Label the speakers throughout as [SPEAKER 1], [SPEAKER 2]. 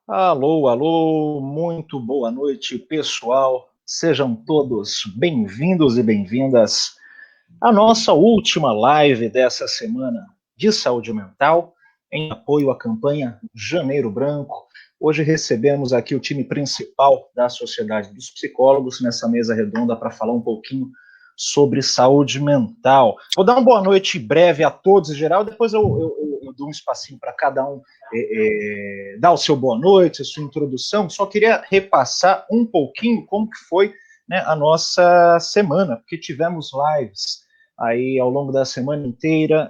[SPEAKER 1] Alô, alô, muito boa noite, pessoal. Sejam todos bem-vindos e bem-vindas à nossa última live dessa semana de saúde mental, em apoio à campanha Janeiro Branco. Hoje recebemos aqui o time principal da Sociedade dos Psicólogos nessa mesa redonda para falar um pouquinho sobre saúde mental. Vou dar uma boa noite breve a todos em geral, depois eu dou um espacinho para cada um dar o seu boa noite, a sua introdução. Só queria repassar um pouquinho como que foi, né, a nossa semana, porque tivemos lives aí ao longo da semana inteira,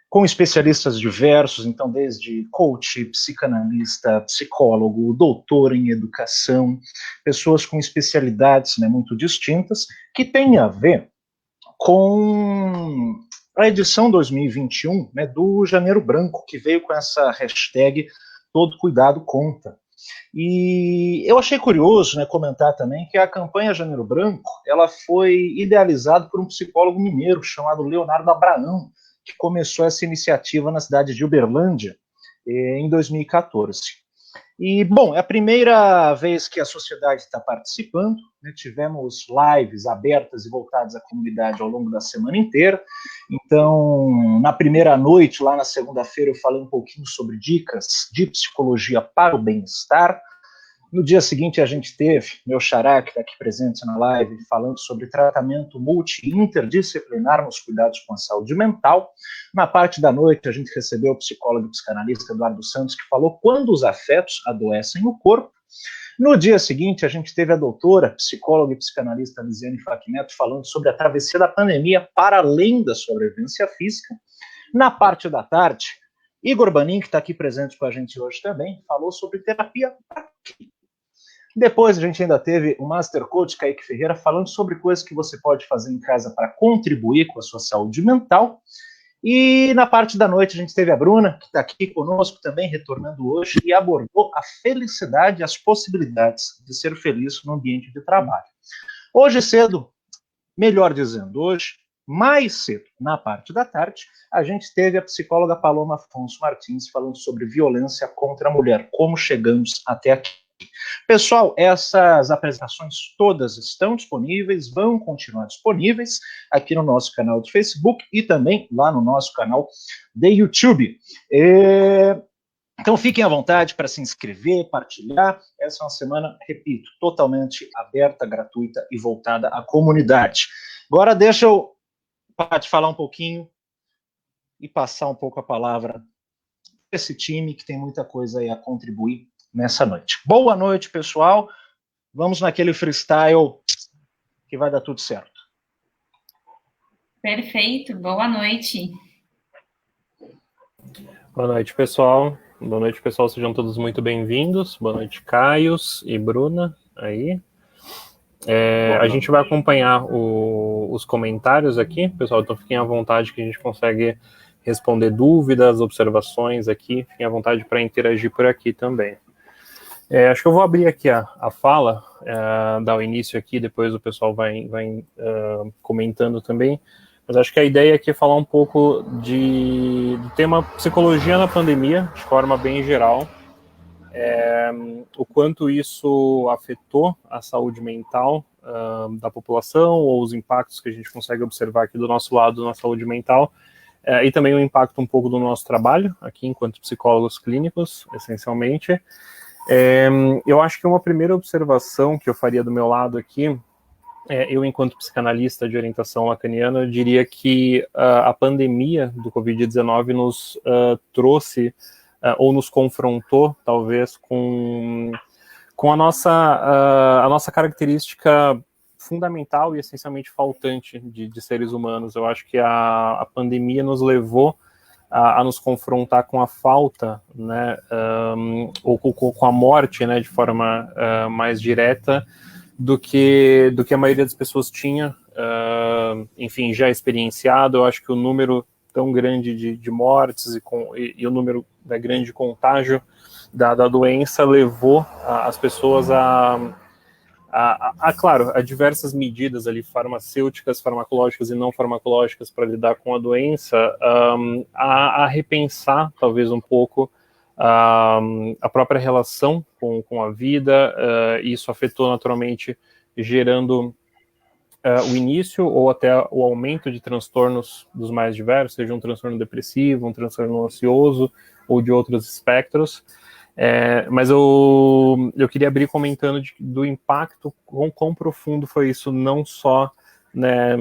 [SPEAKER 1] com especialistas diversos, então desde coach, psicanalista, psicólogo, doutor em educação, pessoas com especialidades, né, muito distintas, que têm a ver com a edição 2021, né, do Janeiro Branco, que veio com essa hashtag Todo Cuidado Conta. E eu achei curioso, né, comentar também que a campanha Janeiro Branco ela foi idealizada por um psicólogo mineiro chamado Leonardo Abraão, que começou essa iniciativa na cidade de Uberlândia em 2014. E, bom, é a primeira vez que a sociedade está participando, né? Tivemos lives abertas e voltadas à comunidade ao longo da semana inteira. Então, na primeira noite, lá na segunda-feira, eu falei um pouquinho sobre dicas de psicologia para o bem-estar. No dia seguinte, a gente teve meu xará, que está aqui presente na live, falando sobre tratamento multi- e interdisciplinar nos cuidados com a saúde mental. Na parte da noite, a gente recebeu o psicólogo e psicanalista Eduardo Santos, que falou quando os afetos adoecem o corpo. No dia seguinte, a gente teve a doutora, psicóloga e psicanalista Lisiane Facneto, falando sobre a travessia da pandemia para além da sobrevivência física. Na parte da tarde, Igor Banin, que está aqui presente com a gente hoje também, falou sobre terapia. Depois a gente ainda teve o Master Coach Kaique Ferreira falando sobre coisas que você pode fazer em casa para contribuir com a sua saúde mental. E na parte da noite a gente teve a Bruna, que está aqui conosco também, retornando hoje, e abordou a felicidade e as possibilidades de ser feliz no ambiente de trabalho. Hoje cedo, melhor dizendo, hoje, mais cedo, na parte da tarde, a gente teve a psicóloga Paloma Afonso Martins falando sobre violência contra a mulher, como chegamos até aqui. Pessoal, essas apresentações todas estão disponíveis, vão continuar disponíveis aqui no nosso canal de Facebook e também lá no nosso canal de YouTube. Então fiquem à vontade para se inscrever, partilhar. Essa é uma semana, repito, totalmente aberta, gratuita e voltada à comunidade. Agora deixa eu te falar um pouquinho e passar um pouco a palavra para esse time que tem muita coisa aí a contribuir nessa noite. Boa noite, pessoal. Vamos naquele freestyle que vai dar tudo certo.
[SPEAKER 2] Perfeito, boa noite.
[SPEAKER 3] Boa noite, pessoal. Boa noite, pessoal. Sejam todos muito bem-vindos. Boa noite, Caios e Bruna. Aí. A gente vai acompanhar os comentários aqui, pessoal, então fiquem à vontade que a gente consegue responder dúvidas, observações aqui. Fiquem à vontade para interagir por aqui também. Acho que eu vou abrir aqui a fala, dar o início aqui, depois o pessoal vai comentando também. Mas acho que a ideia aqui é falar um pouco do tema psicologia na pandemia, de forma bem geral. O quanto isso afetou a saúde mental da população, ou os impactos que a gente consegue observar aqui do nosso lado na saúde mental, e também o impacto um pouco do nosso trabalho, aqui enquanto psicólogos clínicos, essencialmente. Eu acho que uma primeira observação que eu faria do meu lado aqui, eu enquanto psicanalista de orientação lacaniana, eu diria que a pandemia do Covid-19 nos trouxe ou nos confrontou, talvez, com a nossa característica fundamental e essencialmente faltante de seres humanos. Eu acho que a pandemia nos levou a nos confrontar com a falta, né, ou com a morte, né, de forma mais direta, do que a maioria das pessoas tinha, enfim, já experienciado. Eu acho que o número tão grande de mortes e o número grande de contágio da doença levou as pessoas claro, a diversas medidas ali, farmacêuticas, farmacológicas e não farmacológicas para lidar com a doença, a repensar talvez um pouco a própria relação com a vida, isso afetou naturalmente, gerando o início ou até o aumento de transtornos dos mais diversos, seja um transtorno depressivo, um transtorno ansioso ou de outros espectros. Mas eu queria abrir comentando do impacto, quão profundo foi isso, não só, né,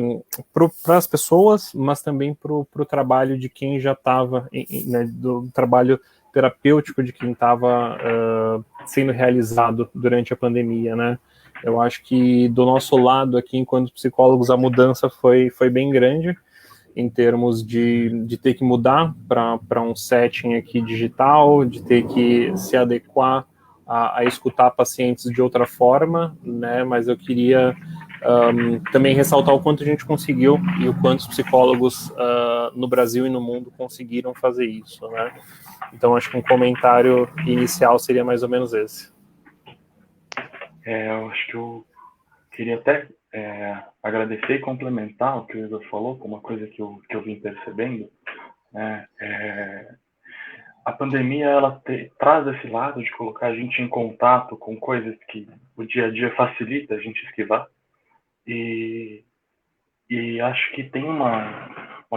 [SPEAKER 3] para as pessoas, mas também para o trabalho de quem já estava, né, do trabalho terapêutico de quem estava sendo realizado durante a pandemia, né? Eu acho que do nosso lado aqui, enquanto psicólogos, a mudança foi bem grande, em termos de ter que mudar para um setting aqui digital, de ter que se adequar a escutar pacientes de outra forma, né? Mas eu queria também ressaltar o quanto a gente conseguiu e o quanto os psicólogos no Brasil e no mundo conseguiram fazer isso, né? Então, acho que um comentário inicial seria mais ou menos esse.
[SPEAKER 4] Eu acho que eu queria até agradecer e complementar o que o Igor falou, com uma coisa que eu vim percebendo, né? A pandemia, ela traz esse lado de colocar a gente em contato com coisas que o dia a dia facilita a gente esquivar, e acho que tem uma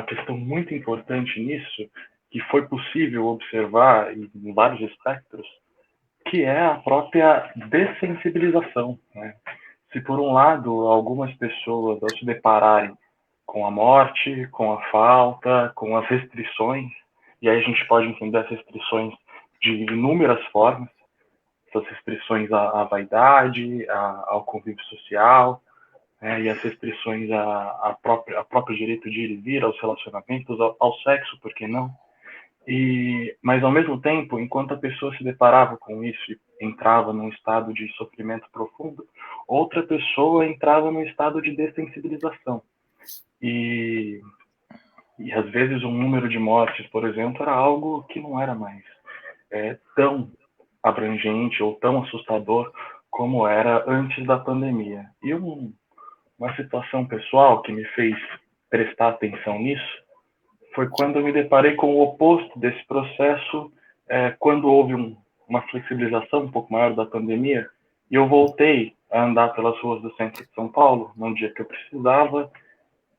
[SPEAKER 4] questão muito importante nisso, que foi possível observar em vários espectros, que é a própria dessensibilização, né? Se por um lado algumas pessoas, ao se depararem com a morte, com a falta, com as restrições, e aí a gente pode entender as restrições de inúmeras formas, essas restrições à vaidade, ao convívio social, né, e as restrições ao próprio direito de ir e vir, aos relacionamentos, ao sexo, por que não? Mas, ao mesmo tempo, enquanto a pessoa se deparava com isso e entrava num estado de sofrimento profundo, outra pessoa entrava num estado de dessensibilização. E às vezes, um número de mortes, por exemplo, era algo que não era mais tão abrangente ou tão assustador como era antes da pandemia. E uma situação pessoal que me fez prestar atenção nisso foi quando eu me deparei com o oposto desse processo, quando houve uma flexibilização um pouco maior da pandemia, e eu voltei a andar pelas ruas do centro de São Paulo, num dia que eu precisava,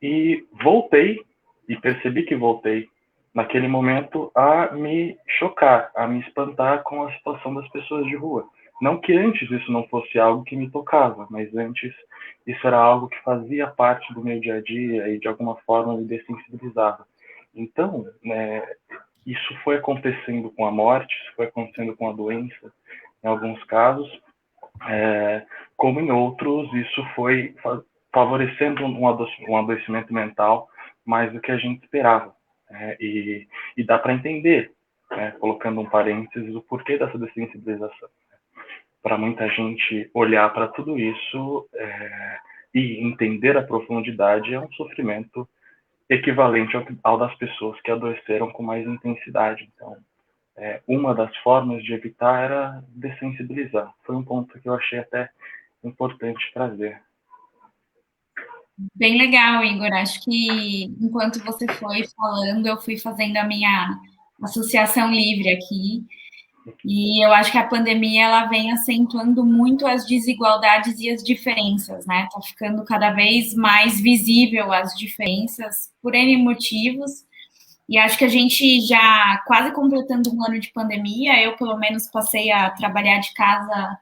[SPEAKER 4] e voltei, e percebi que voltei, naquele momento, a me chocar, a me espantar com a situação das pessoas de rua. Não que antes isso não fosse algo que me tocava, mas antes isso era algo que fazia parte do meu dia a dia e de alguma forma me dessensibilizava. Então, né, isso foi acontecendo com a morte, isso foi acontecendo com a doença, em alguns casos, como em outros, isso foi favorecendo um adoecimento mental mais do que a gente esperava. E dá para entender, colocando um parênteses, o porquê dessa dessensibilização. Para muita gente olhar para tudo isso e entender a profundidade é um sofrimento equivalente ao das pessoas que adoeceram com mais intensidade. Então, uma das formas de evitar era dessensibilizar. Foi um ponto que eu achei até importante trazer.
[SPEAKER 2] Bem legal, Igor. Acho que enquanto você foi falando, eu fui fazendo a minha associação livre aqui. E eu acho que a pandemia ela vem acentuando muito as desigualdades e as diferenças, né? Tá ficando cada vez mais visível as diferenças por N motivos. E acho que a gente já quase completando um ano de pandemia, eu pelo menos passei a trabalhar de casa,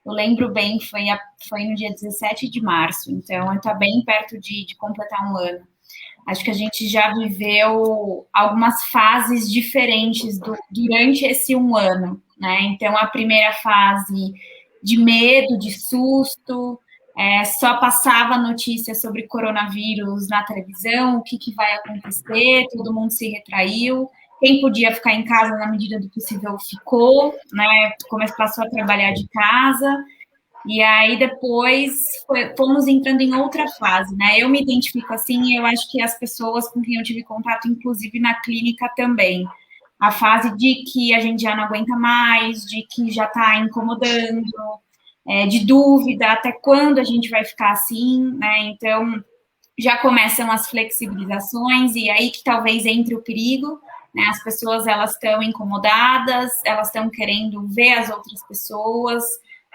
[SPEAKER 2] eu lembro bem, foi no dia 17 de março, então está bem perto de completar um ano. Acho que a gente já viveu algumas fases diferentes durante esse um ano, né? Então, a primeira fase de medo, de susto, só passava notícia sobre coronavírus na televisão, o que vai acontecer, todo mundo se retraiu. Quem podia ficar em casa na medida do possível ficou, né? Passou a trabalhar de casa. E aí, depois, fomos entrando em outra fase, né? Eu me identifico assim e eu acho que as pessoas com quem eu tive contato, inclusive na clínica também. A fase de que a gente já não aguenta mais, de que já está incomodando, de dúvida até quando a gente vai ficar assim, né? Então, já começam as flexibilizações e aí que talvez entre o perigo, né? As pessoas, elas estão incomodadas, elas estão querendo ver as outras pessoas.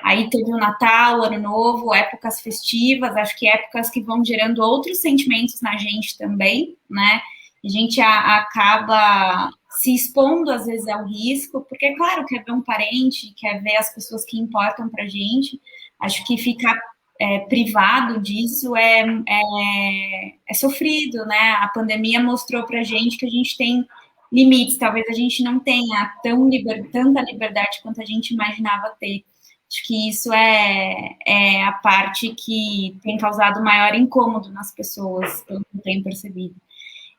[SPEAKER 2] Aí teve o Natal, o Ano Novo, épocas festivas, acho que épocas que vão gerando outros sentimentos na gente também, né? A gente acaba se expondo, às vezes, ao risco, porque, é claro, quer ver um parente, quer ver as pessoas que importam pra gente. Acho que ficar privado disso é sofrido, né? A pandemia mostrou pra gente que a gente tem limites, talvez a gente não tenha tanta liberdade quanto a gente imaginava ter. Acho que isso é a parte que tem causado maior incômodo nas pessoas, pelo que eu tenho percebido.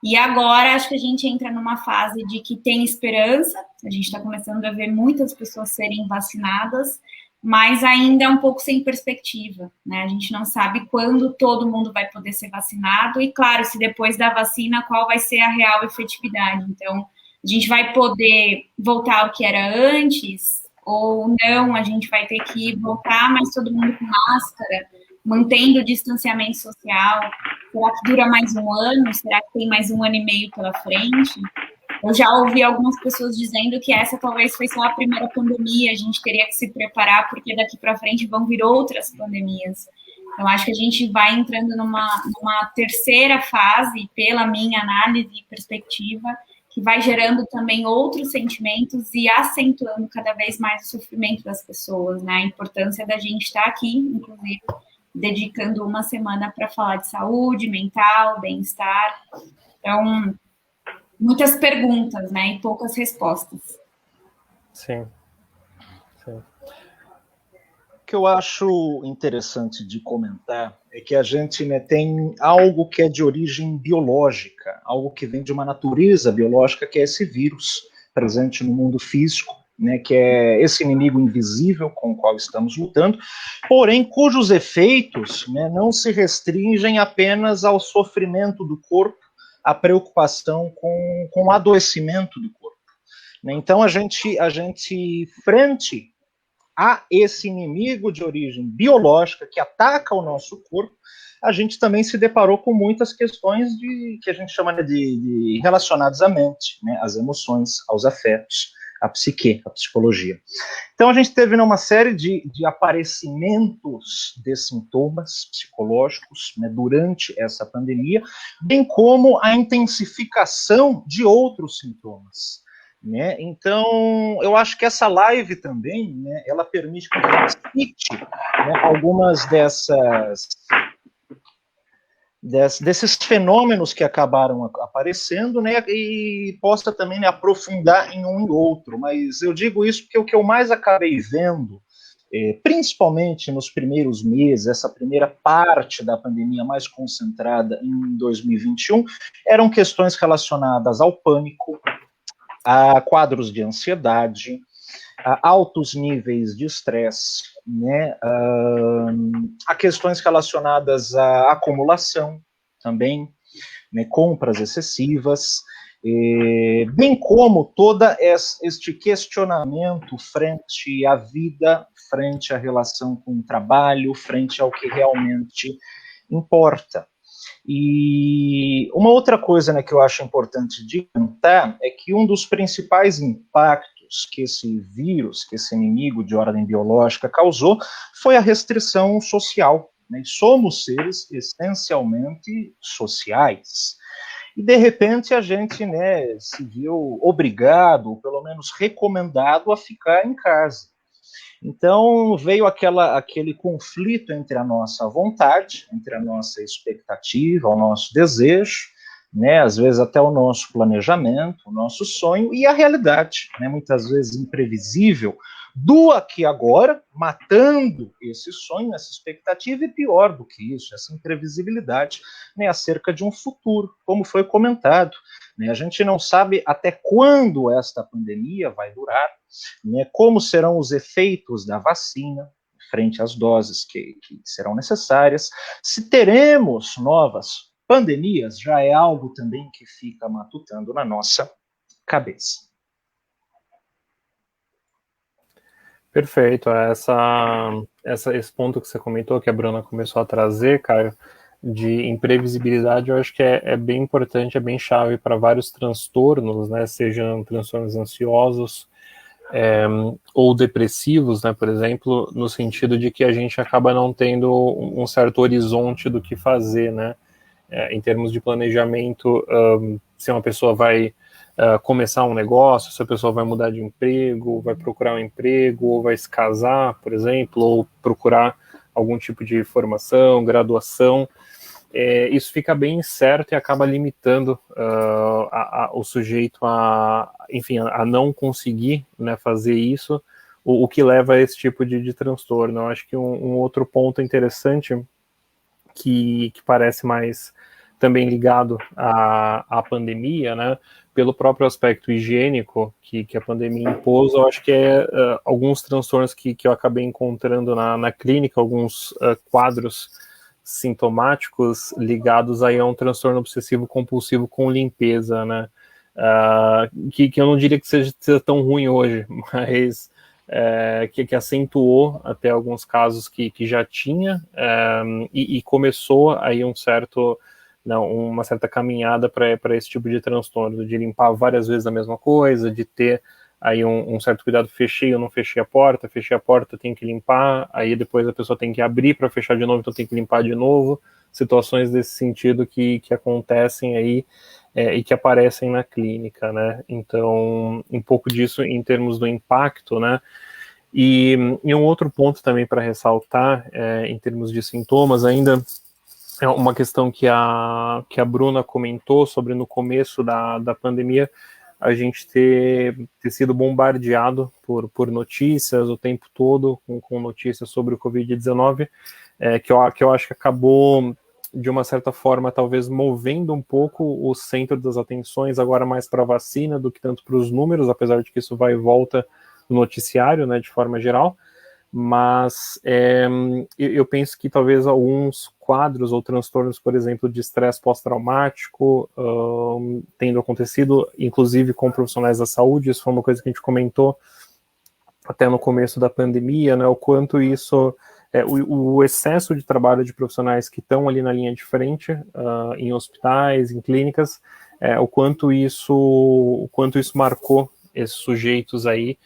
[SPEAKER 2] E agora acho que a gente entra numa fase de que tem esperança, a gente está começando a ver muitas pessoas serem vacinadas, mas ainda é um pouco sem perspectiva, né? A gente não sabe quando todo mundo vai poder ser vacinado e, claro, se depois da vacina, qual vai ser a real efetividade. Então, a gente vai poder voltar ao que era antes ou não, a gente vai ter que voltar, mas todo mundo com máscara, mantendo o distanciamento social. Será que dura mais um ano? Será que tem mais um ano e meio pela frente? Eu já ouvi algumas pessoas dizendo que essa talvez foi só a primeira pandemia, a gente teria que se preparar porque daqui para frente vão vir outras pandemias. Então, acho que a gente vai entrando numa terceira fase, pela minha análise e perspectiva, que vai gerando também outros sentimentos e acentuando cada vez mais o sofrimento das pessoas, né? A importância da gente estar aqui, inclusive, dedicando uma semana para falar de saúde mental, bem-estar. Então, muitas perguntas, né, e poucas respostas.
[SPEAKER 3] Sim. Sim.
[SPEAKER 1] O que eu acho interessante de comentar é que a gente, né, tem algo que é de origem biológica, algo que vem de uma natureza biológica, que é esse vírus presente no mundo físico, né, que é esse inimigo invisível com o qual estamos lutando, porém cujos efeitos, né, não se restringem apenas ao sofrimento do corpo, à preocupação com o adoecimento do corpo. Né? Então a gente frente a esse inimigo de origem biológica que ataca o nosso corpo, a gente também se deparou com muitas questões que a gente chama de relacionadas à mente, né, às emoções, aos afetos, à psique, à psicologia. Então a gente teve uma série de aparecimentos de sintomas psicológicos, né, durante essa pandemia, bem como a intensificação de outros sintomas. Né? Então, eu acho que essa live também, né, ela permite que a gente cite, né, algumas desses fenômenos que acabaram aparecendo, né, e possa também, né, aprofundar em um e outro. Mas eu digo isso porque o que eu mais acabei vendo, principalmente nos primeiros meses, essa primeira parte da pandemia mais concentrada em 2021, eram questões relacionadas ao pânico, a quadros de ansiedade, a altos níveis de estresse, né, a questões relacionadas à acumulação também, né, compras excessivas, bem como todo este questionamento frente à vida, frente à relação com o trabalho, frente ao que realmente importa. E uma outra coisa, né, que eu acho importante de comentar é que um dos principais impactos que esse vírus, que esse inimigo de ordem biológica causou, foi a restrição social. Né? Somos seres essencialmente sociais. E, de repente, a gente, né, se viu obrigado, ou pelo menos recomendado, a ficar em casa. Então veio aquele conflito entre a nossa vontade, entre a nossa expectativa, o nosso desejo, né, às vezes até o nosso planejamento, o nosso sonho e a realidade, né, muitas vezes imprevisível, do aqui e agora, matando esse sonho, essa expectativa, e pior do que isso, essa imprevisibilidade, né, acerca de um futuro, como foi comentado. Né, a gente não sabe até quando esta pandemia vai durar, né, como serão os efeitos da vacina frente às doses que serão necessárias, se teremos novas pandemias, já é algo também que fica matutando na nossa cabeça.
[SPEAKER 3] Perfeito. Esse ponto que você comentou, que a Bruna começou a trazer, Caio, de imprevisibilidade, eu acho que é bem importante, é bem chave para vários transtornos, né, sejam transtornos ansiosos, ou depressivos, né, por exemplo, no sentido de que a gente acaba não tendo um certo horizonte do que fazer, né, em termos de planejamento, se uma pessoa vai começar um negócio, se a pessoa vai mudar de emprego, vai procurar um emprego, ou vai se casar, por exemplo, ou procurar algum tipo de formação, graduação, isso fica bem incerto e acaba limitando o sujeito enfim, a não conseguir, né, fazer isso, o que leva a esse tipo de transtorno. Eu acho que um outro ponto interessante que parece mais também ligado à pandemia, né, pelo próprio aspecto higiênico que a pandemia impôs, eu acho que alguns transtornos que eu acabei encontrando na clínica, alguns quadros sintomáticos ligados aí a um transtorno obsessivo compulsivo com limpeza, né, que eu não diria que seja tão ruim hoje, mas que acentuou até alguns casos que já tinha, e começou aí uma certa caminhada para esse tipo de transtorno, de limpar várias vezes a mesma coisa, de ter aí um certo cuidado, fechei ou não fechei a porta, tem que limpar, aí depois a pessoa tem que abrir para fechar de novo, então tem que limpar de novo, situações desse sentido que acontecem aí, e que aparecem na clínica, né, então um pouco disso em termos do impacto, né, e um outro ponto também para ressaltar, em termos de sintomas, ainda é uma questão que a Bruna comentou sobre no começo da pandemia, a gente ter sido bombardeado por notícias o tempo todo, com notícias sobre o Covid-19, que eu acho que acabou, de uma certa forma, talvez movendo um pouco o centro das atenções agora mais para a vacina do que tanto para os números, apesar de que isso vai e volta no noticiário, né, de forma geral, mas eu penso que talvez alguns quadros ou transtornos, por exemplo, de estresse pós-traumático, tendo acontecido, inclusive com profissionais da saúde, isso foi uma coisa que a gente comentou até no começo da pandemia, né, o quanto isso, o excesso de trabalho de profissionais que estão ali na linha de frente, em hospitais, em clínicas, o quanto isso marcou esses sujeitos aí,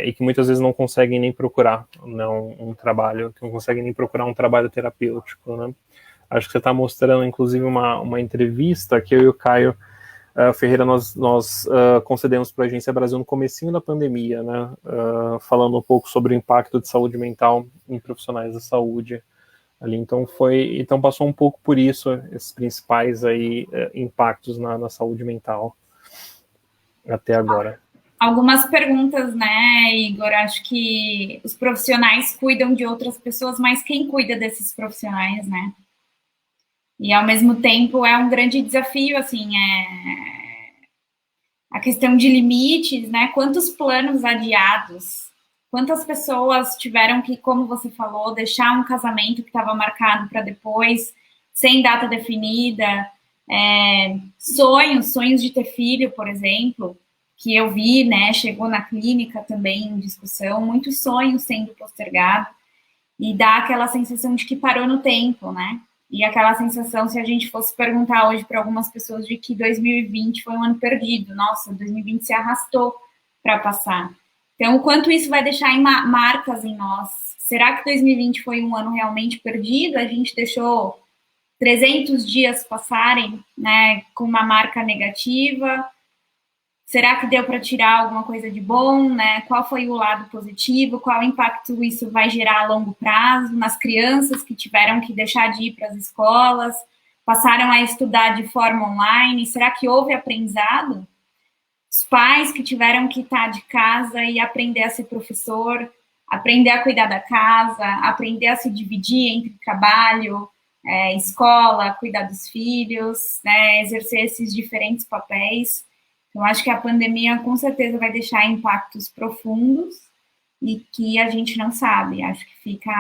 [SPEAKER 3] e que muitas vezes não conseguem nem procurar, né, um trabalho, que não conseguem nem procurar um trabalho terapêutico, né. Acho que você está mostrando, inclusive, uma entrevista que eu e o Caio Ferreira, nós concedemos para a Agência Brasil no comecinho da pandemia, né, falando um pouco sobre o impacto de saúde mental em profissionais da saúde ali, então passou um pouco por isso, esses principais aí, impactos na saúde mental até agora.
[SPEAKER 2] Algumas perguntas, né, Igor? Acho que os profissionais cuidam de outras pessoas, mas quem cuida desses profissionais, né? E, ao mesmo tempo, é um grande desafio, assim, a questão de limites, né? Quantos planos adiados, quantas pessoas tiveram que, como você falou, deixar um casamento que estava marcado para depois, sem data definida, sonhos de ter filho, por exemplo, que eu vi, né, chegou na clínica também em discussão, muitos sonhos sendo postergados, e dá aquela sensação de que parou no tempo, né? E aquela sensação, se a gente fosse perguntar hoje para algumas pessoas, de que 2020 foi um ano perdido. Nossa, 2020 se arrastou para passar. Então, o quanto isso vai deixar marcas em nós? Será que 2020 foi um ano realmente perdido? A gente deixou 300 dias passarem, né, com uma marca negativa? Será que deu para tirar alguma coisa de bom, né? Qual foi o lado positivo? Qual impacto isso vai gerar a longo prazo nas crianças que tiveram que deixar de ir para as escolas, passaram a estudar de forma online? Será que houve aprendizado? Os pais que tiveram que estar de casa e aprender a ser professor, aprender a cuidar da casa, aprender a se dividir entre trabalho, escola, cuidar dos filhos, né? Exercer esses diferentes papéis. Então, acho que a pandemia, com certeza, vai deixar impactos profundos e que a gente não sabe. Acho que fica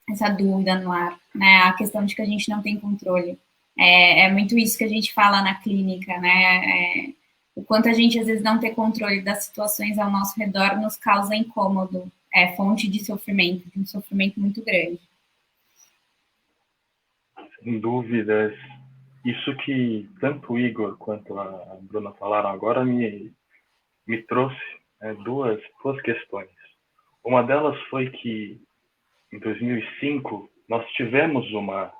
[SPEAKER 2] essa dúvida no ar, né? A questão de que a gente não tem controle. É muito isso que a gente fala na clínica, né? O quanto a gente, às vezes, não ter controle das situações ao nosso redor nos causa incômodo. É fonte de um sofrimento muito grande.
[SPEAKER 4] sem dúvidas. Isso que tanto o Igor quanto a Bruna falaram agora me trouxe duas questões. Uma delas foi que, em 2005, nós tivemos uma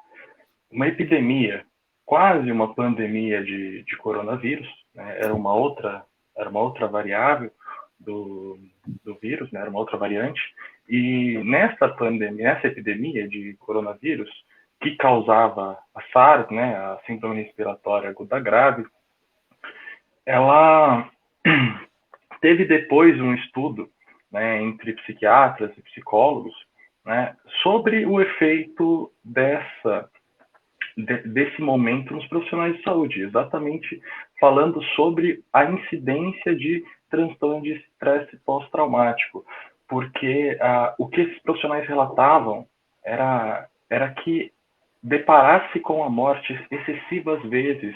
[SPEAKER 4] epidemia, quase uma pandemia de coronavírus, né? Era uma outra variável do vírus, né? Era uma outra variante. E nessa epidemia de coronavírus, que causava a SARS, né, a síndrome respiratória aguda grave, ela teve depois um estudo, né, entre psiquiatras e psicólogos, né, sobre o efeito desse momento nos profissionais de saúde, exatamente falando sobre a incidência de transtorno de estresse pós-traumático, porque o que esses profissionais relatavam era que deparar-se com a morte excessivas vezes,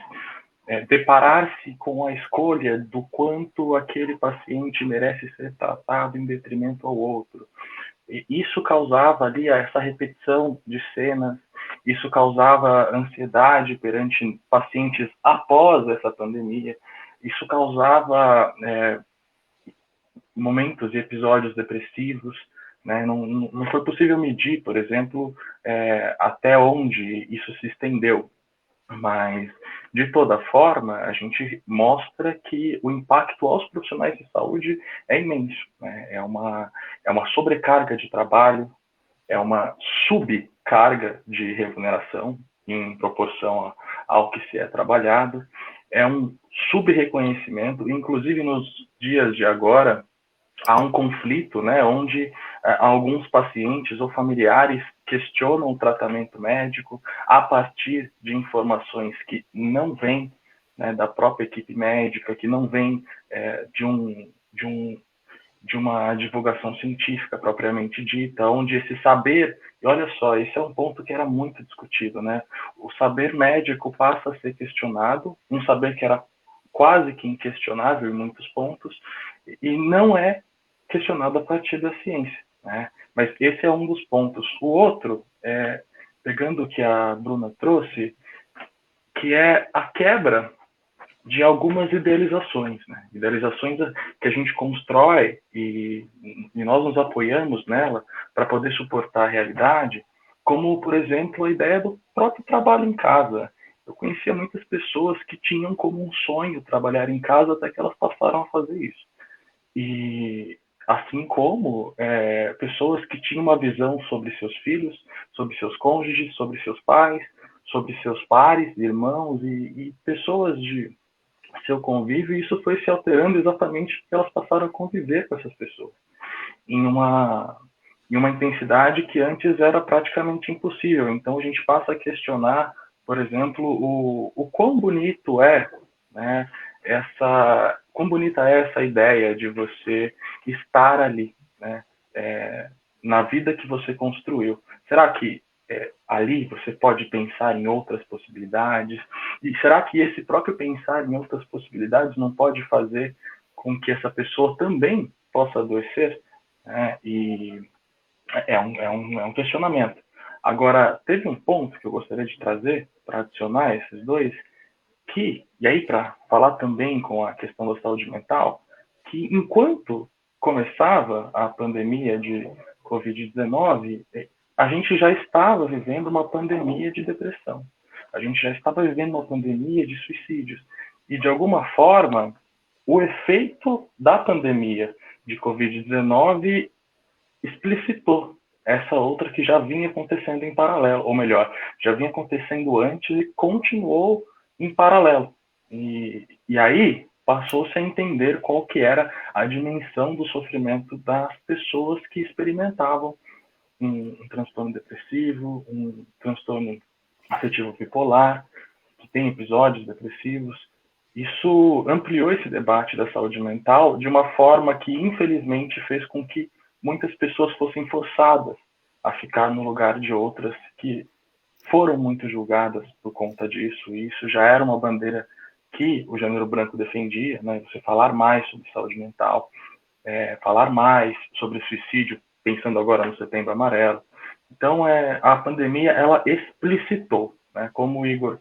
[SPEAKER 4] deparar-se com a escolha do quanto aquele paciente merece ser tratado em detrimento ao outro. E isso causava ali essa repetição de cenas, isso causava ansiedade perante pacientes após essa pandemia, isso causava momentos e episódios depressivos, né? Não foi possível medir, por exemplo, até onde isso se estendeu, mas, de toda forma, a gente mostra que o impacto aos profissionais de saúde é imenso, né? É uma sobrecarga de trabalho, é uma subcarga de remuneração em proporção ao que se é trabalhado, é um subreconhecimento, inclusive nos dias de agora, há um conflito, né, onde alguns pacientes ou familiares questionam o tratamento médico a partir de informações que não vêm, né, da própria equipe médica, que não vêm de uma divulgação científica propriamente dita, onde esse saber, e olha só, esse é um ponto que era muito discutido, né? O saber médico passa a ser questionado, um saber que era quase que inquestionável em muitos pontos, e não é questionado a partir da ciência, né? Mas esse é um dos pontos. O outro, pegando o que a Bruna trouxe, que é a quebra de algumas idealizações, né? Idealizações que a gente constrói e nós nos apoiamos nela para poder suportar a realidade, como, por exemplo, a ideia do próprio trabalho em casa. Eu conhecia muitas pessoas que tinham como um sonho trabalhar em casa até que elas passaram a fazer isso. E assim como pessoas que tinham uma visão sobre seus filhos, sobre seus cônjuges, sobre seus pais, sobre seus pares, irmãos e pessoas de seu convívio, e isso foi se alterando exatamente porque elas passaram a conviver com essas pessoas em uma intensidade que antes era praticamente impossível. Então a gente passa a questionar, por exemplo, o quão bonito é, né, quão bonita é essa ideia de você estar ali, né, na vida que você construiu. Será que ali você pode pensar em outras possibilidades? E será que esse próprio pensar em outras possibilidades não pode fazer com que essa pessoa também possa adoecer? E é um questionamento. Agora, teve um ponto que eu gostaria de trazer para adicionar esses dois, e aí para falar também com a questão da saúde mental, que enquanto começava a pandemia de Covid-19, a gente já estava vivendo uma pandemia de depressão. A gente já estava vivendo uma pandemia de suicídios. E, de alguma forma, o efeito da pandemia de Covid-19 explicitou essa outra que já vinha acontecendo em paralelo, ou melhor, já vinha acontecendo antes e continuou em paralelo. E aí passou-se a entender qual que era a dimensão do sofrimento das pessoas que experimentavam um transtorno depressivo, um transtorno afetivo bipolar, que tem episódios depressivos. Isso ampliou esse debate da saúde mental de uma forma que, infelizmente, fez com que muitas pessoas fossem forçadas a ficar no lugar de outras que foram muito julgadas por conta disso. E isso já era uma bandeira que o Janeiro Branco defendia, né? Você falar mais sobre saúde mental, falar mais sobre suicídio, pensando agora no Setembro Amarelo. Então, a pandemia, ela explicitou, né? Como o Igor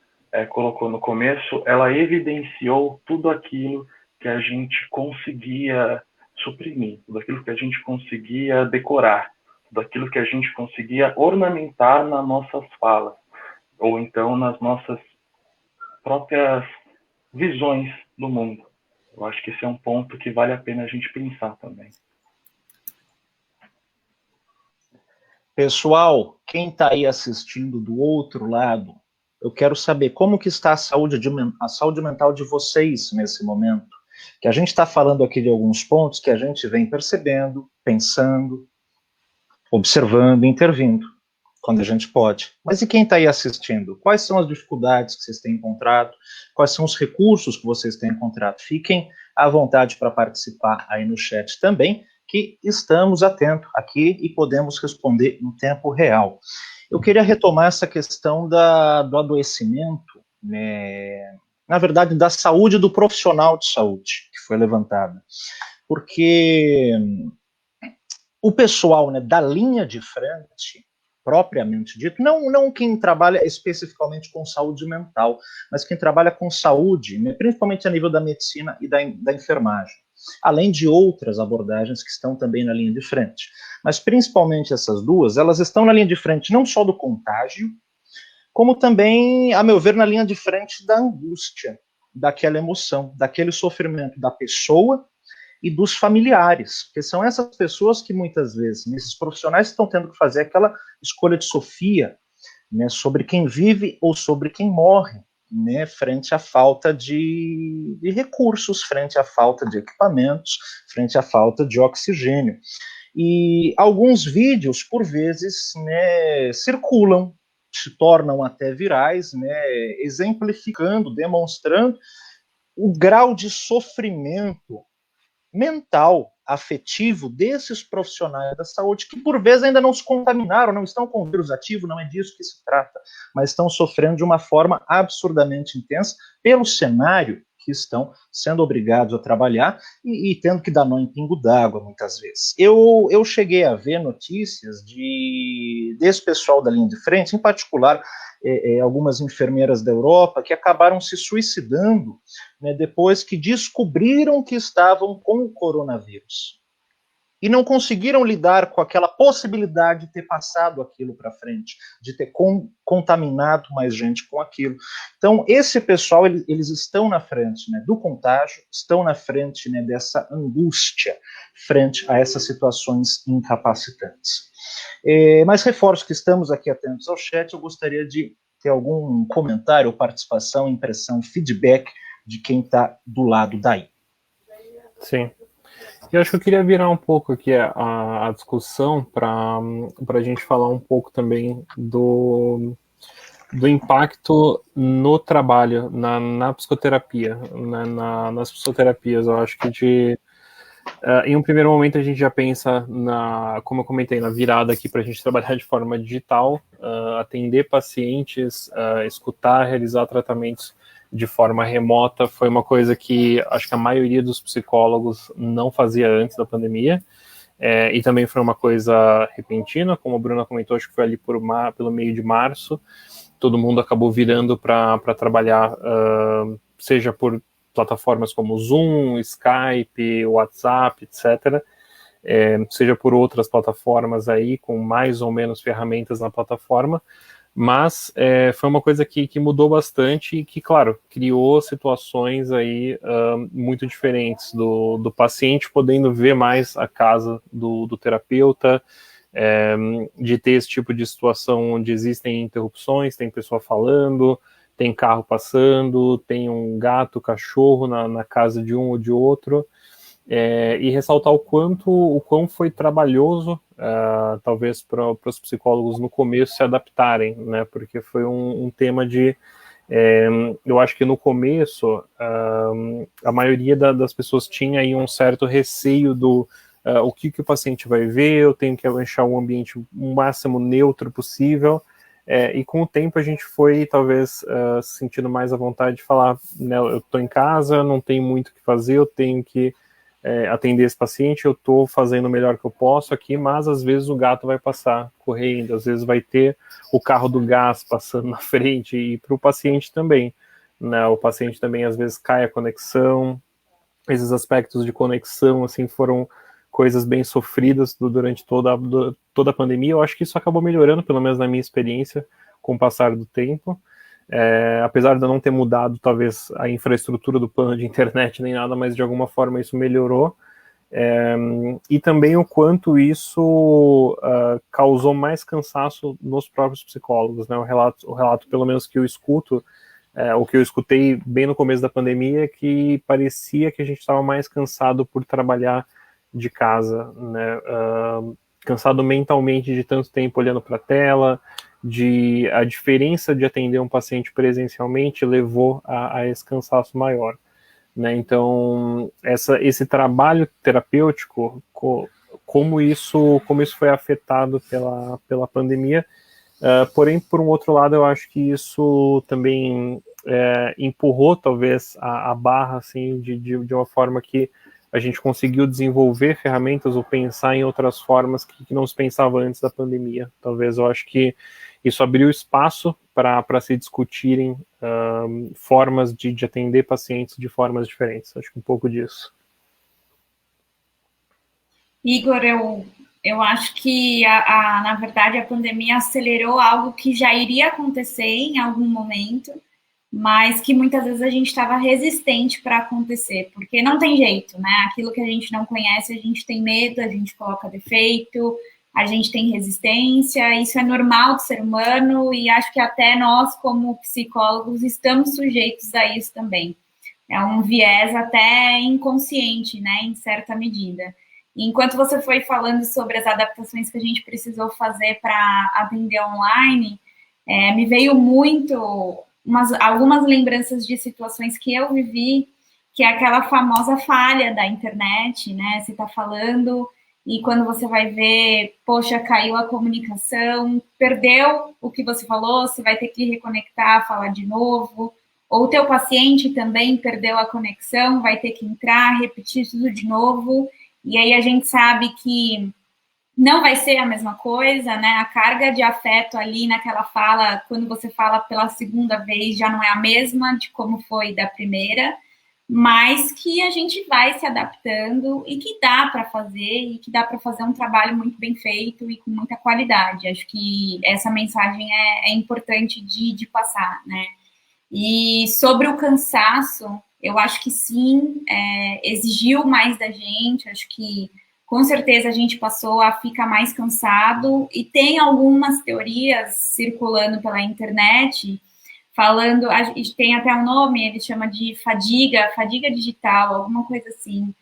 [SPEAKER 4] colocou no começo, ela evidenciou tudo aquilo que a gente conseguia suprimir, tudo aquilo que a gente conseguia decorar, tudo aquilo que a gente conseguia ornamentar nas nossas falas, ou então nas nossas próprias visões do mundo. Eu acho que esse é um ponto que vale a pena a gente pensar também.
[SPEAKER 1] Pessoal, quem está aí assistindo do outro lado, eu quero saber como que está a saúde mental de vocês nesse momento. Que a gente está falando aqui de alguns pontos que a gente vem percebendo, pensando, observando, intervindo, quando a gente pode. Mas e quem está aí assistindo? Quais são as dificuldades que vocês têm encontrado? Quais são os recursos que vocês têm encontrado? Fiquem à vontade para participar aí no chat também, que estamos atentos aqui e podemos responder no tempo real. Eu queria retomar essa questão do adoecimento, né, na verdade, da saúde do profissional de saúde, que foi levantada. Porque o pessoal, né, da linha de frente, propriamente dito, não quem trabalha especificamente com saúde mental, mas quem trabalha com saúde, né, principalmente a nível da medicina e da enfermagem, além de outras abordagens que estão também na linha de frente. Mas principalmente essas duas, elas estão na linha de frente não só do contágio, como também, a meu ver, na linha de frente da angústia, daquela emoção, daquele sofrimento da pessoa e dos familiares, porque são essas pessoas que muitas vezes, esses profissionais estão tendo que fazer aquela escolha de Sofia, né, sobre quem vive ou sobre quem morre, né, frente à falta de recursos, frente à falta de equipamentos, frente à falta de oxigênio. E alguns vídeos, por vezes, né, circulam, se tornam até virais, né, exemplificando, demonstrando o grau de sofrimento mental, afetivo desses profissionais da saúde que por vezes ainda não se contaminaram, não estão com o vírus ativo, não é disso que se trata, mas estão sofrendo de uma forma absurdamente intensa pelo cenário que estão sendo obrigados a trabalhar e tendo que dar nó em pingo d'água muitas vezes. Eu cheguei a ver notícias desse pessoal da linha de frente, em particular algumas enfermeiras da Europa que acabaram se suicidando, né, depois que descobriram que estavam com o coronavírus. E não conseguiram lidar com aquela possibilidade de ter passado aquilo para frente, de ter contaminado mais gente com aquilo. Então, esse pessoal, eles estão na frente, né, do contágio, estão na frente, né, dessa angústia, frente a essas situações incapacitantes. Mas reforço que estamos aqui atentos ao chat, eu gostaria de ter algum comentário, participação, impressão, feedback de quem está do lado daí.
[SPEAKER 3] Sim. Eu acho que eu queria virar um pouco aqui a discussão para a gente falar um pouco também do impacto no trabalho, na psicoterapia, nas psicoterapias. Eu acho que em um primeiro momento a gente já pensa como eu comentei, na virada aqui para a gente trabalhar de forma digital, atender pacientes, escutar, realizar tratamentos de forma remota. Foi uma coisa que acho que a maioria dos psicólogos não fazia antes da pandemia, e também foi uma coisa repentina, como a Bruna comentou, acho que foi ali pelo meio de março, todo mundo acabou virando para trabalhar, seja por plataformas como Zoom, Skype, WhatsApp, etc., seja por outras plataformas aí, com mais ou menos ferramentas na plataforma, mas foi uma coisa que mudou bastante e que, claro, criou situações aí muito diferentes do paciente podendo ver mais a casa do terapeuta, de ter esse tipo de situação onde existem interrupções, tem pessoa falando, tem carro passando, tem um gato, cachorro na casa de um ou de outro, e ressaltar o quão foi trabalhoso, talvez para os psicólogos no começo se adaptarem, né, porque foi um tema eu acho que no começo a maioria das pessoas tinha aí um certo receio do o que o paciente vai ver, eu tenho que deixar um ambiente o máximo neutro possível, e com o tempo a gente foi talvez se sentindo mais à vontade de falar, né, eu estou em casa, não tenho muito o que fazer, eu tenho que atender esse paciente, eu estou fazendo o melhor que eu posso aqui, mas às vezes o gato vai passar correndo, às vezes vai ter o carro do gás passando na frente, e para o paciente também, né? O paciente também às vezes cai a conexão, esses aspectos de conexão, assim, foram coisas bem sofridas durante toda a pandemia. Eu acho que isso acabou melhorando, pelo menos na minha experiência, com o passar do tempo. Apesar de eu não ter mudado, talvez, a infraestrutura do plano de internet nem nada, mas de alguma forma isso melhorou. E também o quanto isso causou mais cansaço nos próprios psicólogos, né? O relato, pelo menos que eu escuto, o que eu escutei bem no começo da pandemia, é que parecia que a gente estava mais cansado por trabalhar de casa, né? Cansado mentalmente de tanto tempo olhando para a tela, a diferença de atender um paciente presencialmente levou a esse cansaço maior, né? Então, esse trabalho terapêutico, como isso foi afetado pela pandemia. Porém, por um outro lado, eu acho que isso também empurrou, talvez, a barra, assim, de uma forma que a gente conseguiu desenvolver ferramentas ou pensar em outras formas que não se pensava antes da pandemia. Talvez, eu acho que isso abriu espaço para se discutirem formas de atender pacientes de formas diferentes. Acho que um pouco disso.
[SPEAKER 2] Igor, eu acho que, na verdade, a pandemia acelerou algo que já iria acontecer em algum momento, mas que muitas vezes a gente estava resistente para acontecer, porque não tem jeito, né? Aquilo que a gente não conhece, a gente tem medo, a gente coloca defeito, a gente tem resistência, isso é normal do ser humano, e acho que até nós, como psicólogos, estamos sujeitos a isso também. É um viés até inconsciente, né, em certa medida. E enquanto você foi falando sobre as adaptações que a gente precisou fazer para atender online, me veio muito algumas lembranças de situações que eu vivi, que é aquela famosa falha da internet, né? Você está falando e quando você vai ver, poxa, caiu a comunicação, perdeu o que você falou, você vai ter que reconectar, falar de novo. Ou o teu paciente também perdeu a conexão, vai ter que entrar, repetir tudo de novo. E aí a gente sabe que não vai ser a mesma coisa, né? A carga de afeto ali naquela fala, quando você fala pela segunda vez, já não é a mesma de como foi da primeira, mas que a gente vai se adaptando e que dá para fazer, e que dá para fazer um trabalho muito bem feito e com muita qualidade. Acho que essa mensagem é importante de passar, né? E sobre o cansaço, eu acho que sim, exigiu mais da gente, acho que com certeza a gente passou a ficar mais cansado, e tem algumas teorias circulando pela internet, falando, tem até um nome, ele chama de fadiga digital, alguma coisa assim,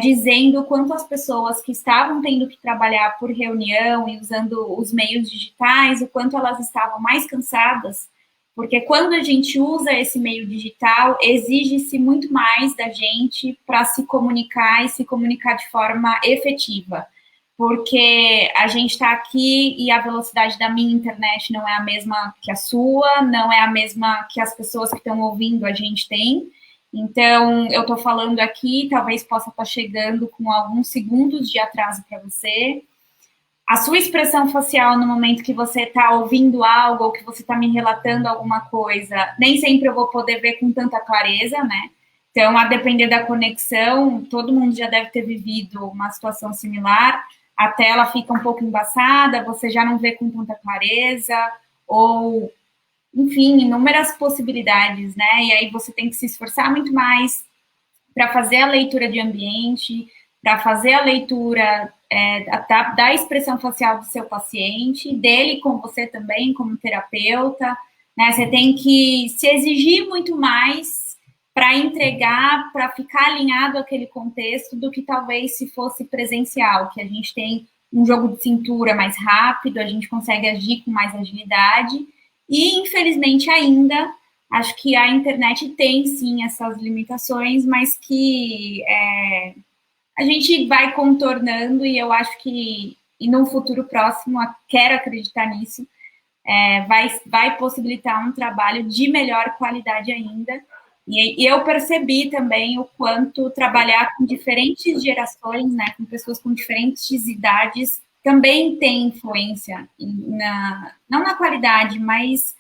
[SPEAKER 2] dizendo quanto as pessoas que estavam tendo que trabalhar por reunião e usando os meios digitais, o quanto elas estavam mais cansadas, porque quando a gente usa esse meio digital, exige-se muito mais da gente para se comunicar e se comunicar de forma efetiva. Porque a gente está aqui e a velocidade da minha internet não é a mesma que a sua, não é a mesma que as pessoas que estão ouvindo a gente tem. Então, eu estou falando aqui, talvez possa estar chegando com alguns segundos de atraso para você. A sua expressão facial no momento que você está ouvindo algo ou que você está me relatando alguma coisa, nem sempre eu vou poder ver com tanta clareza, né? Então, a depender da conexão, todo mundo já deve ter vivido uma situação similar, a tela fica um pouco embaçada, você já não vê com tanta clareza, ou, enfim, inúmeras possibilidades, né? E aí você tem que se esforçar muito mais para fazer a leitura de ambiente, para fazer a leitura da expressão facial do seu paciente, dele com você também, como terapeuta, né? Você tem que se exigir muito mais para entregar, para ficar alinhado àquele contexto do que talvez se fosse presencial, que a gente tem um jogo de cintura mais rápido, a gente consegue agir com mais agilidade, e infelizmente ainda acho que a internet tem sim essas limitações, mas que a gente vai contornando, e eu acho que, e num futuro próximo, quero acreditar nisso, vai possibilitar um trabalho de melhor qualidade ainda, E eu percebi também o quanto trabalhar com diferentes gerações, né, com pessoas com diferentes idades, também tem influência, não na qualidade, mas